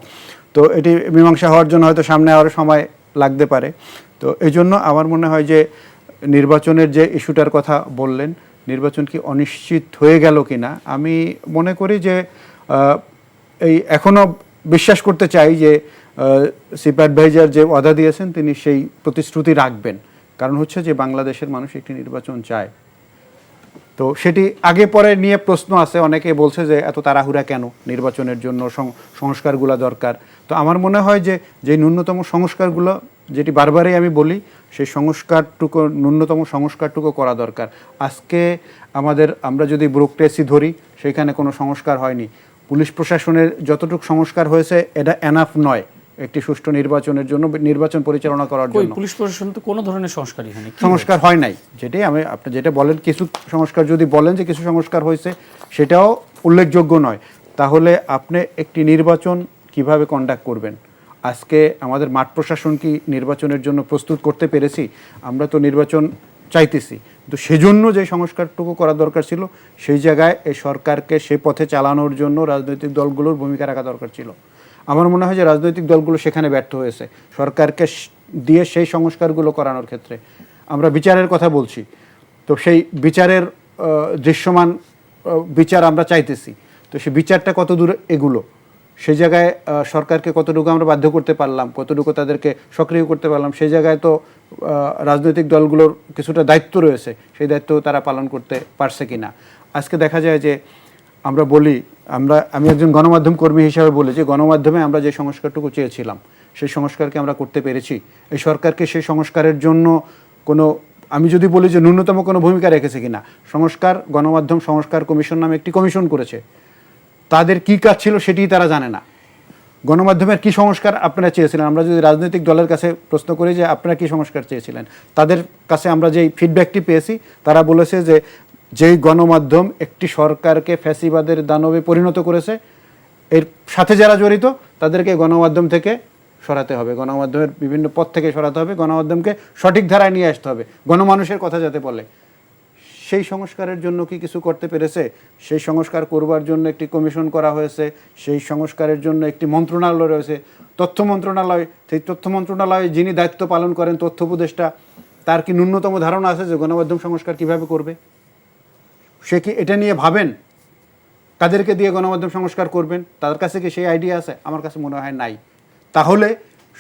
Speaker 3: তো এটি মীমাংসা হওয়ার জন্য হয়তো সামনে আরও সময় লাগতে পারে। তো এই জন্য আমার মনে হয় যে নির্বাচনের যে ইস্যুটার কথা বললেন, নির্বাচন কি অনিশ্চিত হয়ে গেল কি না, আমি মনে করি যে এই এখনও বিশ্বাস করতে চাই যে চিফ অ্যাডভাইজার যে ওয়াদা দিয়েছেন তিনি সেই প্রতিশ্রুতি রাখবেন। কারণ হচ্ছে যে বাংলাদেশের মানুষ একটি নির্বাচন চায়। তো সেটি আগে পরে নিয়ে প্রশ্ন আছে, অনেকে বলছে যে এত তাড়াহুড়া কেন, নির্বাচনের জন্য সংস্কারগুলো দরকার। তো আমার মনে হয় যে ন্যূনতম সংস্কারগুলো, যেটি বারবারই আমি বলি, সেই সংস্কারটুকু, ন্যূনতম সংস্কারটুকু করা দরকার। আজকে আমরা যদি ব্যুরোক্রেসি ধরি, সেখানে কোনো সংস্কার হয়নি। পুলিশ প্রশাসনের যতটুকু সংস্কার হয়েছে এটা এনাফ নয় একটি সুষ্ঠু নির্বাচনের জন্য, নির্বাচন পরিচালনা করার জন্য।
Speaker 1: পুলিশ প্রশাসন তো কোনো ধরনের সংস্কারই হয়নি,
Speaker 3: সংস্কার হয় নাই। যেটাই আপনি যেটা বলেন, কিছু সংস্কার যদি বলেন যে কিছু সংস্কার হয়েছে, সেটাও উল্লেখযোগ্য নয়। তাহলে আপনি একটি নির্বাচন কিভাবে কন্ডাক্ট করবেন? আজকে আমাদের মাঠ প্রশাসন কি নির্বাচনের জন্য প্রস্তুত করতে পেরেছি? আমরা তো নির্বাচন চাইতেছি, তো সেজন্য যে সংস্কারটুকু করা দরকার ছিল, সেই জায়গায় এই সরকারকে সে পথে চালানোর জন্য রাজনৈতিক দলগুলোর ভূমিকা রাখা দরকার ছিল। আমার মনে হয় যে রাজনৈতিক দলগুলো সেখানে ব্যর্থ হয়েছে, সরকারকে দিয়ে সেই সংস্কারগুলো করানোর ক্ষেত্রে। আমরা বিচারের কথা বলছি, তো সেই বিচারের দৃশ্যমান বিচার আমরা চাইতেছি, তো সেই বিচারটা কত দূর এগুলো, সেই জায়গায় সরকারকে কতটুকু আমরা বাধ্য করতে পারলাম, কতটুকু তাদেরকে সক্রিয় করতে পারলাম, সেই জায়গায় তো রাজনৈতিক দলগুলোর কিছুটা দায়িত্ব রয়েছে, সেই দায়িত্ব তারা পালন করতে পারছে কি না। আজকে দেখা যায় যে আমরা বলি, আমি একজন গণমাধ্যম কর্মী হিসাবে বলি যে গণমাধ্যমে আমরা যে সংস্কারটুকু চেয়েছিলাম সেই সংস্কারকে আমরা করতে পেরেছি। এই সরকারকে সেই সংস্কারের জন্য আমি যদি বলি যে ন্যূনতম কোনো ভূমিকা রেখেছে কিনা। গণমাধ্যম সংস্কার কমিশন নামে একটি কমিশন করেছে, তাদের কি কাজ ছিল সেটিই তারা জানে না। গণমাধ্যমের কি সংস্কার আপনারা চেয়েছিলেন? আমরা যদি রাজনৈতিক দলের কাছে প্রশ্ন করি যে আপনারা কি সংস্কার চেয়েছিলেন, তাদের কাছে আমরা যেই ফিডব্যাকটি পেয়েছি, তারা বলেছে যে যেই গণমাধ্যম একটি সরকারকে ফ্যাসিবাদের দানবে পরিণত করেছে, এর সাথে যারা জড়িত তাদেরকে গণমাধ্যম থেকে সরাতে হবে, গণমাধ্যমের বিভিন্ন পদ থেকে সরাতে হবে, গণমাধ্যমকে সঠিক ধারায় নিয়ে আসতে হবে, গণমানুষের কথা যাতে বলে। সেই সংস্কারের জন্য কি কিছু করতে পেরেছে? সেই সংস্কার করবার জন্য একটি কমিশন করা হয়েছে, সেই সংস্কারের জন্য একটি মন্ত্রণালয় রয়েছে, তথ্য মন্ত্রণালয়। সেই তথ্য মন্ত্রণালয়ে যিনি দায়িত্ব পালন করেন, তথ্য উপদেষ্টা, তার কি ন্যূনতম ধারণা আছে যে গণমাধ্যম সংস্কার কিভাবে করবে? সে কি এটা নিয়ে ভাবেন? কাদেরকে দিয়ে গণমাধ্যম সংস্কার করবেন, তাদের কাছে কি সেই আইডিয়া আছে? আমার কাছে মনে হয় নাই। তাহলে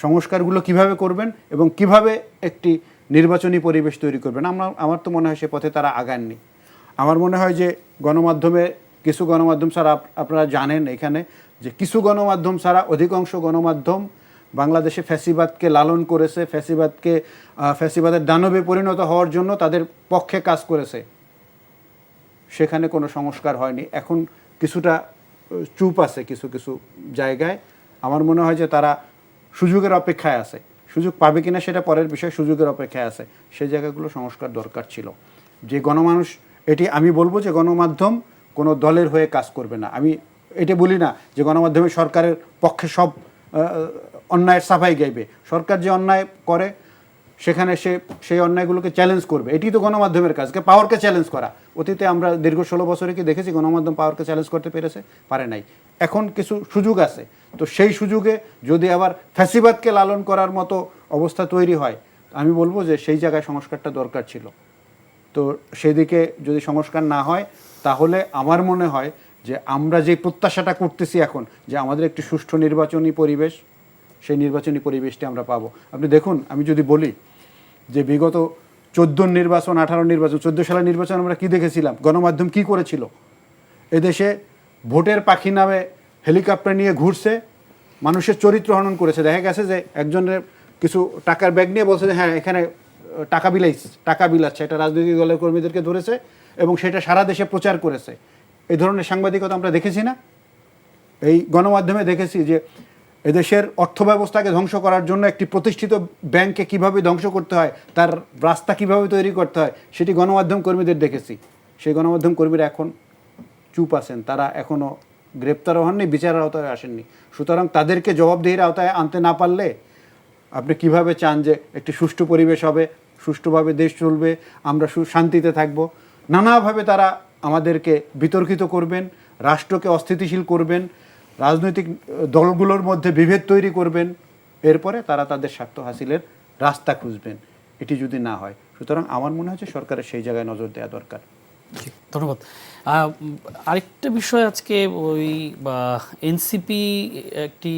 Speaker 3: সংস্কারগুলো কিভাবে করবেন এবং কিভাবে একটি নির্বাচনী পরিবেশ তৈরি করবেন, আমার তো মনে হয় সে পথে তারা আগাননি। আমার মনে হয় যে কিছু গণমাধ্যম ছাড়া, আপনারা জানেন এখানে যে কিছু গণমাধ্যম ছাড়া অধিকাংশ গণমাধ্যম বাংলাদেশে ফ্যাসিবাদকে লালন করেছে, ফ্যাসিবাদের দানবে পরিণত হওয়ার জন্য তাদের পক্ষে কাজ করেছে। সেখানে কোনো সংস্কার হয়নি। এখন কিছুটা চুপ আছে কিছু কিছু জায়গায়। আমার মনে হয় যে তারা সুযোগের অপেক্ষায় আছে, সুযোগ পাবে কিনা সেটা পরের বিষয়, সুযোগের অপেক্ষায় আছে। সেই জায়গাগুলো সংস্কার দরকার ছিল। যে গণমানুষ, আমি বলবো যে গণমাধ্যম কোনো দলের হয়ে কাজ করবে না। আমি এটা বলি না যে গণমাধ্যমে সরকারের পক্ষে সব অন্যায়ের সাফাই গাইবে। সরকার যে অন্যায় করে সেখানে সেই অন্যায়গুলোকে চ্যালেঞ্জ করবে, এটি তো গণমাধ্যমের কাজ, পাওয়ারকে চ্যালেঞ্জ করা। অতীতে আমরা দীর্ঘ 16 বছরে কি দেখেছি গণমাধ্যম পাওয়ারকে চ্যালেঞ্জ করতে পেরেছে? পারে নাই। এখন কিছু সুযোগ আছে, তো সেই সুযোগে যদি আবার ফ্যাসিবাদকে লালন করার মতো অবস্থা তৈরি হয়, আমি বলবো যে সেই জায়গায় সংস্কারটা দরকার ছিল। তো সেদিকে যদি সংস্কার না হয়, তাহলে আমার মনে হয় যে আমরা যে প্রত্যাশাটা করতেছি এখন, যে আমাদের একটি সুষ্ঠু নির্বাচনী পরিবেশ, সেই নির্বাচনী পরিবেশটি আমরা পাবো। আপনি দেখুন, আমি যদি বলি যে বিগত 14 নির্বাচন, 18 নির্বাচন, 14 সালের নির্বাচন আমরা কি দেখেছিলাম, গণমাধ্যম কি করেছিল? এদেশে ভোটের পাখি নামে হেলিকপ্টার নিয়ে ঘুরছে, মানুষের চরিত্র হনন করেছে। দেখা গেছে যে একজনের কিছু টাকার ব্যাগ নিয়ে বলছে যে হ্যাঁ এখানে টাকা বিলাচ্ছে, এটা রাজনৈতিক দলের কর্মীদেরকে ধরেছে এবং সেটা সারা দেশে প্রচার করেছে। এই ধরনের সাংবাদিকতা আমরা দেখেছি না? এই গণমাধ্যমে দেখেছি যে এদেশের অর্থব্যবস্থাকে ধ্বংস করার জন্য একটি প্রতিষ্ঠিত ব্যাংককে কিভাবে ধ্বংস করতে হয়, তার রাস্তা কিভাবে তৈরি করতে হয়, সেটি গণমাধ্যম কর্মীদের দেখেছি। সেই গণমাধ্যম কর্মীরা এখন চুপ আছেন, তারা এখনও গ্রেপ্তারও হননি, বিচারের আওতায় আসেননি। সুতরাং তাদেরকে জবাবদিহির আওতায় আনতে না পারলে আপনি কিভাবে চান যে একটি সুষ্ঠু পরিবেশ হবে, সুষ্ঠুভাবে দেশ চলবে, আমরা শান্তিতে থাকব। নানাভাবে তারা আমাদেরকে বিতর্কিত করবেন, রাষ্ট্রকে অস্থিতিশীল করবেন, রাজনৈতিক দলগুলোর মধ্যে বিভেদ তৈরি করবেন, এরপরে তারা তাদের স্বার্থ হাসিলের রাস্তা খুঁজবেন। এটি যদি না হয়, সুতরাং আমার মনে হচ্ছে সরকারের সেই জায়গায় নজর দেওয়া দরকার।
Speaker 1: জি, ধন্যবাদ। আরেকটা বিষয়, আজকে ওই এনসিপি একটি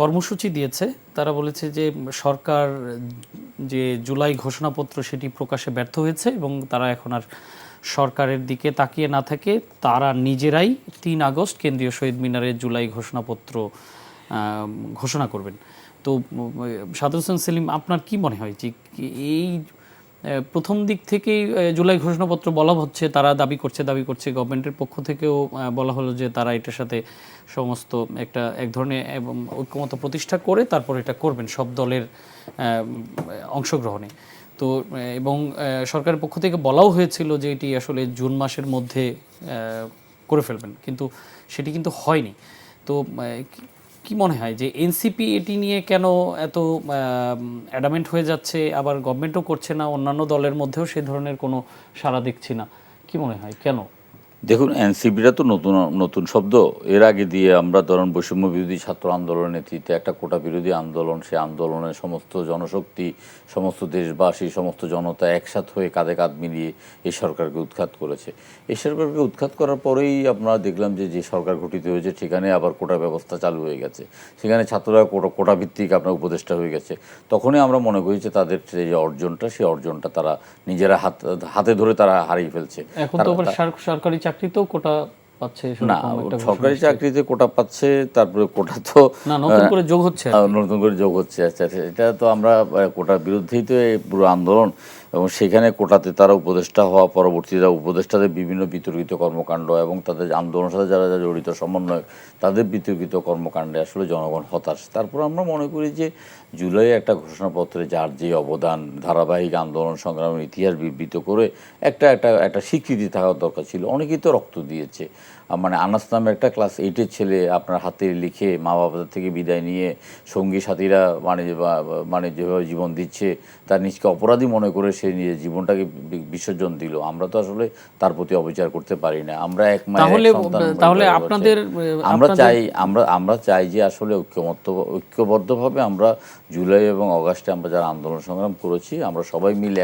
Speaker 1: কর্মসূচি দিয়েছে। তারা বলেছে যে সরকার যে জুলাই ঘোষণাপত্র সেটি প্রকাশে ব্যর্থ হয়েছে এবং তারা এখন আর সরকারের দিকে তাকিয়ে না থাকে তারা নিজেরাই 3 আগস্ট কেন্দ্রীয় শহীদ মিনারে জুলাই ঘোষণাপত্র ঘোষণা করবেন। তো সাদ হোসেন সেলিম, আপনার কি মনে হয় যে এই প্রথম দিক থেকেই জুলাই ঘোষণাপত্র বলা হচ্ছে, তারা দাবি করছে গভর্নমেন্টের পক্ষ থেকেও বলা হলো যে তারা এটার সাথে সমস্ত এক ধরনের ঐক্যমত্য প্রতিষ্ঠা করে তারপর এটা করবেন সব দলের অংশগ্রহণে। তো এবং সরকারের পক্ষ থেকে বলাও হয়েছিল যে এটি আসলে জুন মাসের মধ্যে করে ফেলবেন, কিন্তু সেটি কিন্তু হয়নি। তো কি মনে হয় যে এনসিপি এটি নিয়ে কেন এত অ্যাডামেন্ট হয়ে যাচ্ছে, আবার গভর্নমেন্টও করছে না, অন্যান্য দলের মধ্যেও সে ধরনের কোনো সাড়া দেখছি না, কি মনে হয় কেন?
Speaker 2: দেখুন, এনসিপিটা তো নতুন নতুন শব্দ। এর আগে দিয়ে আমরা ধরুন বৈষম্য বিরোধী ছাত্র আন্দোলনের নেতৃত্বে একটা কোটা বিরোধী আন্দোলন, সেই আন্দোলনের সমস্ত জনশক্তি, সমস্ত দেশবাসী, সমস্ত জনতা একসাথ হয়ে কাঁধে কাঁধ মিলিয়ে এই সরকারকে উৎখাত করেছে। এই সরকারকে উৎখাত করার পরেই আমরা দেখলাম যে যে সরকার গঠিত হয়েছে সেখানে আবার কোটা ব্যবস্থা চালু হয়ে গেছে, সেখানে ছাত্ররা কোটা ভিত্তিক আপনার উপদেষ্টা হয়ে গেছে। তখনই আমরা মনে করি যে তাদের যে অর্জনটা, সেই অর্জনটা তারা নিজেরা হাতে ধরে তারা হারিয়ে ফেলছে।
Speaker 1: এখন তো আবার সরকারি চাকরিতেও কোটা পাচ্ছে
Speaker 2: না, সরকারি চাকরিতে কোটা পাচ্ছে, তারপরে কোটা তো
Speaker 1: নতুন করে যোগ হচ্ছে।
Speaker 2: আচ্ছা, এটা তো আমরা কোটার বিরুদ্ধেই তো এই পুরো আন্দোলন, এবং সেখানে কোটাতে তারা উপদেষ্টা হওয়া, পরবর্তীতে উপদেষ্টাদের বিভিন্ন বিতর্কিত কর্মকাণ্ড এবং তাদের আন্দোলনের সাথে যারা যারা জড়িত সমন্বয়, তাদের বিতর্কিত কর্মকাণ্ডে আসলে জনগণ হতাশ। তারপর আমরা মনে করি যে জুলাই একটা ঘোষণাপত্রে যার যে অবদান, ধারাবাহিক আন্দোলন সংগ্রামের ইতিহাস বিবৃত করে একটা স্বীকৃতি থাকার দরকার ছিল। অনেকেই তো রক্ত দিয়েছে। মানে আনাস নামে একটা ক্লাস 8-এর ছেলে আপনার হাতে লিখে মা বাবার থেকে বিদায় নিয়ে সঙ্গী সাথীরা মানে যেভাবে জীবন দিচ্ছে, তার নিজকে অপরাধী মনে করে সে নিজের জীবনটাকে বিসর্জন দিল। আমরা তো আসলে তার প্রতি অবিচার করতে পারি না। আমরা এক মায়ের সন্তান।
Speaker 1: তাহলে
Speaker 2: আমরা চাই যে আসলে ঐক্যবদ্ধভাবে আমরা জুলাই এবং অগাস্টে আমরা যারা আন্দোলন সংগ্রাম করেছি, আমরা সবাই মিলে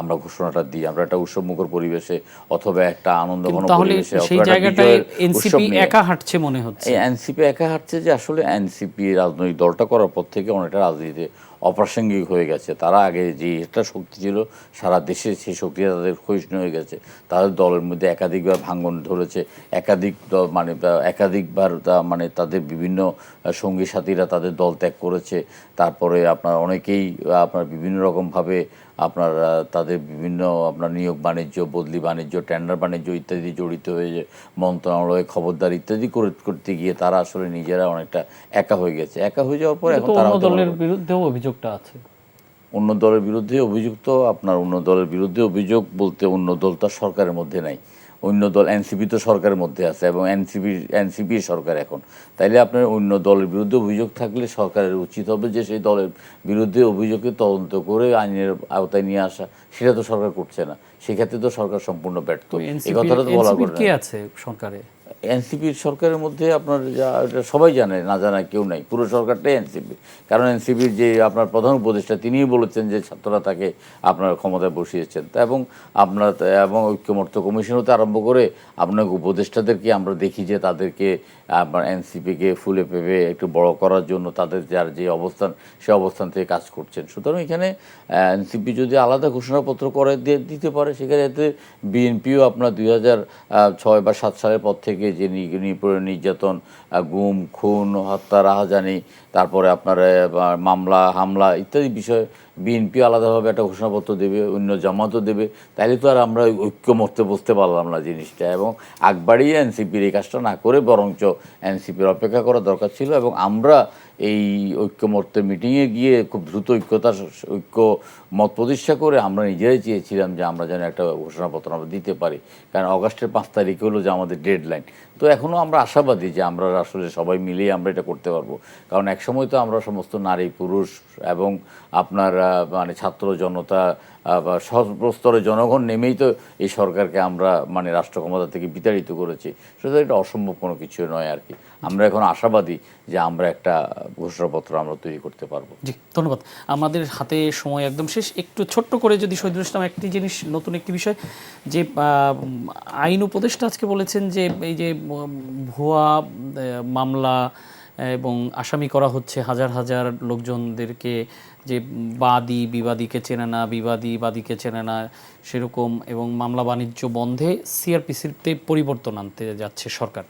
Speaker 2: আমরা ঘোষণাটা দিই, আমরা একটা উৎসবমুখর পরিবেশে অথবা একটা আনন্দঘন পরিবেশে।
Speaker 1: সেই জায়গাটায় এনসিপি একা হাঁটছে মনে হচ্ছে।
Speaker 2: এনসিপি একা হাঁটছে যে আসলে এনসিপি রাজনৈতিক দলটা করার পর থেকে অনেকটা রাজনীতিতে অপ্রাসঙ্গিক হয়ে গেছে। তারা আগে যে একটা শক্তি ছিল সারা দেশে, সেই শক্তিটা তাদের ক্ষয়িষ্ণু হয়ে গেছে। তাদের দলের মধ্যে একাধিকবার ভাঙন ধরেছে, একাধিকবার মানে তাদের বিভিন্ন সঙ্গী সাথীরা তাদের দল ত্যাগ করেছে। তারপরে আপনার অনেকেই আপনার বিভিন্ন রকমভাবে আপনার তাদের বিভিন্ন আপনার নিয়োগ বাণিজ্য, বদলি বাণিজ্য, টেন্ডার বাণিজ্য ইত্যাদি জড়িত হয়ে মন্ত্রণালয়ে খবরদার ইত্যাদি করতে গিয়ে তারা আসলে নিজেরা অনেকটা একা হয়ে গেছে। একা হয়ে যাওয়ার পর এখন তারা
Speaker 1: দলের বিরুদ্ধেও অভিযোগটা আছে।
Speaker 2: অন্য দলের বিরুদ্ধে অভিযুক্ত, আপনার অন্য দলের বিরুদ্ধে অভিযোগ বলতে অন্য দল তো সরকারের মধ্যে নাই, অন্য দল এনসিপি তো সরকারের মধ্যে আছে এবং এনসিপির সরকার এখন। তাইলে আপনার অন্য দলের বিরুদ্ধে অভিযোগ থাকলে সরকারের উচিত হবে যে সেই দলের বিরুদ্ধে অভিযোগকে তদন্ত করে আইনের আওতায় নিয়ে আসা। সেটা তো সরকার করছে না, সেক্ষেত্রে তো সরকার সম্পূর্ণ ব্যর্থ। এই কথাটা তো বলা করে
Speaker 1: কে আছে সরকারে?
Speaker 2: এনসিপির সরকারের মধ্যে আপনার সবাই জানে, না জানায় কেউ নাই, পুরো সরকারটাই এনসিপি। কারণ এনসিপির যে আপনার প্রধান উপদেষ্টা তিনিই বলেছেন যে ছাত্ররা তাকে আপনার ক্ষমতায় বসিয়েছেন। এবং ঐক্যমত্য কমিশন হতে আরম্ভ করে আপনার উপদেষ্টাদেরকে আমরা দেখি যে তাদেরকে আপনার এনসিপিকে ফুলে পেঁপে একটু বড় করার জন্য তাদের যার যে অবস্থান, সে অবস্থান থেকে কাজ করছেন। সুতরাং এখানে এনসিপি যদি আলাদা ঘোষণাপত্র করে দিতে পারে, সেখানে এতে বিএনপিও আপনার 2006 বা 2007 সালের পর থেকে যে নির্যাতন, গুম, খুন, হত্যা, রাহাজানি, তারপরে আপনার মামলা, হামলা ইত্যাদি বিষয়ে বিএনপি আলাদাভাবে একটা ঘোষণাপত্র দেবে, অন্য জামাতও দেবে। তাইলে তো আর আমরা ঐক্যমত্যে বসতে পারলাম না জিনিসটা। এবং আগবাড়িয়ে এনসিপির এই কাজটা না করে বরঞ্চ এনসিপির অপেক্ষা করা দরকার ছিল। এবং আমরা এই ঐক্যমত্যে মিটিংয়ে গিয়ে খুব দ্রুত ঐক্য মত প্রতিষ্ঠা করে আমরা নিজেরাই চেয়েছিলাম যে আমরা যেন একটা ঘোষণাপত্র আমরা দিতে পারি। কারণ অগাস্টের 5 তারিখ হলো যে আমাদের ডেডলাইন। তো এখনও আমরা আশাবাদী যে আমরা আসলে সবাই মিলেই আমরা এটা করতে পারবো। কারণ একসময় তো আমরা সমস্ত নারী, পুরুষ এবং আপনার মানে ছাত্র জনতা বা সর্বস্তরের জনগণ নেমেই তো এই সরকারকে আমরা মানে রাষ্ট্র ক্ষমতা থেকে বিতাড়িত করেছি। সুতরাং এটা অসম্ভব কোনো কিছু নয় আর কি। আমরা এখন আশাবাদী যে আমরা একটা ঘোষণাপত্র আমরা তৈরি করতে পারবো।
Speaker 1: জি, ধন্যবাদ। আমাদের হাতে সময় একদম শেষ। একটু ছোট্ট করে যদি শহীদুল ইসলাম একটি জিনিস, নতুন একটি বিষয়, যে আইন উপদেষ্টা আজকে বলেছেন যে এই যে ভুয়া মামলা এবং আসামি করা হচ্ছে হাজার হাজার লোকজনদেরকে, যে বাদী বিবাদীকে চেনে না, বিবাদী বাদীকে চেনে না সেরকম, এবং মামলা বাণিজ্য বন্ধে সিআরপিসিতে পরিবর্তন আনতে যাচ্ছে সরকার।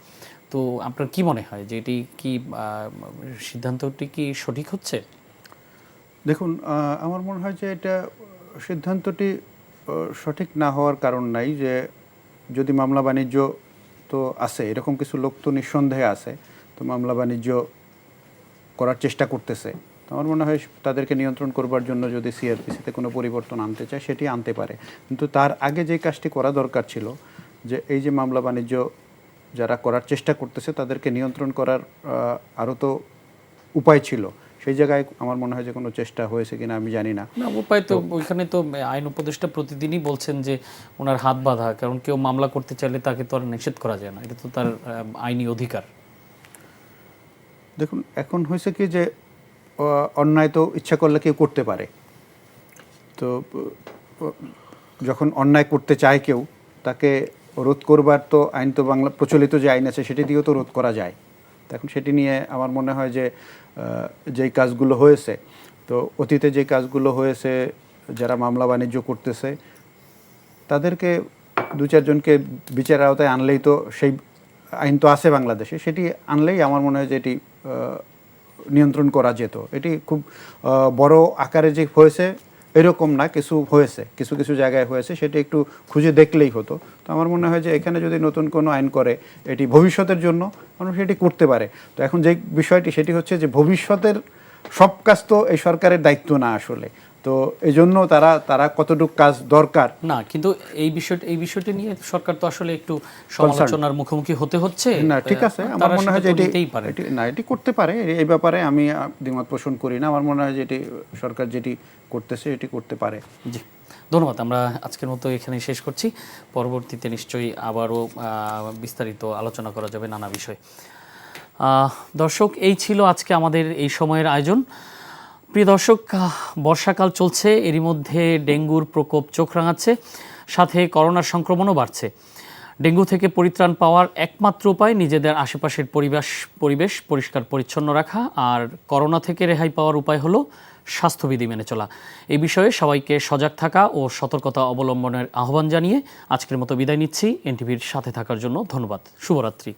Speaker 1: তো আপনার কি মনে হয় যে এটি কি সিদ্ধান্তটি কি সঠিক হচ্ছে?
Speaker 3: দেখুন, আমার মনে হয় যে এটা সিদ্ধান্তটি সঠিক না হওয়ার কারণ নাই। যে যদি মামলা বাণিজ্য তো আছে, এরকম কিছু লোক তো নিঃসন্দেহে আছে, তো মামলা বাণিজ্য করার চেষ্টা করতেছে। তো আমার মনে হয় তাদেরকে নিয়ন্ত্রণ করবার জন্য যদি সিআরপিসিতে কোনো পরিবর্তন আনতে চায় সেটি আনতে পারে, কিন্তু তার আগে যে কাজটি করা দরকার ছিল, যে এই যে মামলা বাণিজ্য যারা করার চেষ্টা করতেছে তাদেরকে নিয়ন্ত্রণ করার আরও তো উপায় ছিল। সেই জায়গায় আমার মনে হয় যে কোনো চেষ্টা হয়েছে কিনা আমি জানি না।
Speaker 1: না, উপায় তো ওইখানে তো আইন উপদেষ্টা প্রতিদিনই বলছেন যে ওনার হাত বাঁধা, কারণ কেউ মামলা করতে চাইলে তাকে তো আর নিষেধ করা যায় না, এটা তো তার আইনি অধিকার।
Speaker 3: দেখুন, এখন হয়েছে কি যে অন্যায় তো ইচ্ছা করলে কেউ করতে পারে। তো যখন অন্যায় করতে চায় কেউ, তাকে রোধ করবার তো আইন তো বাংলা প্রচলিত যে আইন আছে সেটি দিয়েও তো রোধ করা যায়। এখন সেটি নিয়ে আমার মনে হয় যে যেই কাজগুলো হয়েছে, তো অতীতে যে কাজগুলো হয়েছে, যারা মামলা বাণিজ্য করতেছে তাদেরকে দু চারজনকে বিচারের আওতায় আনলেই তো, সেই আইন তো আছে বাংলাদেশে, সেটি আনলেই আমার মনে হয় যে এটি নিয়ন্ত্রণ করা যেত। এটি খুব বড় আকারে যে হয়েছে এরকম না, কিছু হয়েছে, কিছু কিছু জায়গায় হয়েছে, সেটি একটু খুঁজে দেখলেই হতো। তো আমার মনে হয় যে এখানে যদি নতুন কোনো আইন করে, এটি ভবিষ্যতের জন্য মানুষ এটি করতে পারে। তো এখন যে বিষয়টি সেটি হচ্ছে যে ভবিষ্যতের সব কাজ তো এই সরকারের দায়িত্ব না আসলে। তো এই জন্য তারা কতটুকু কাজ দরকার
Speaker 1: না, কিন্তু এই বিষয়টি নিয়ে সরকার তো আসলে একটু সমালোচনার মুখোমুখি হতে হচ্ছে।
Speaker 3: না, ঠিক আছে, আমার মনে হয় যে এটি করতে পারে। এই ব্যাপারে আমি দ্বিমত পোষণ করি না। আমার মনে হয় যে এটি সরকার যেটি করতেছে এটি করতে পারে।
Speaker 1: জি, ধন্যবাদ। আমরা আজকের মতো এখানেই শেষ করছি। পরবর্তীতে নিশ্চয়ই আবারও বিস্তারিত আলোচনা করা যাবে নানা বিষয়। দর্শক, এই ছিল আজকে আমাদের এই সময়ের আয়োজন। প্রিয় দর্শক, বর্ষাকাল চলছে, এরই মধ্যে ডেঙ্গুর প্রকোপ চোখ রাঙাচ্ছে, সাথে করোনার সংক্রমণও বাড়ছে। ডেঙ্গু থেকে পরিত্রাণ পাওয়ার একমাত্র উপায় নিজেদের আশেপাশের পরিবেশ পরিষ্কার পরিচ্ছন্ন রাখা, আর করোনা থেকে রেহাই পাওয়ার উপায় হলো স্বাস্থ্যবিধি মেনে চলা। এই বিষয়ে সবাইকে সজাগ থাকা ও সতর্কতা অবলম্বনের আহ্বান জানিয়ে আজকের মতো বিদায় নিচ্ছি। এনটিভির সাথে থাকার জন্য ধন্যবাদ। শুভরাত্রি।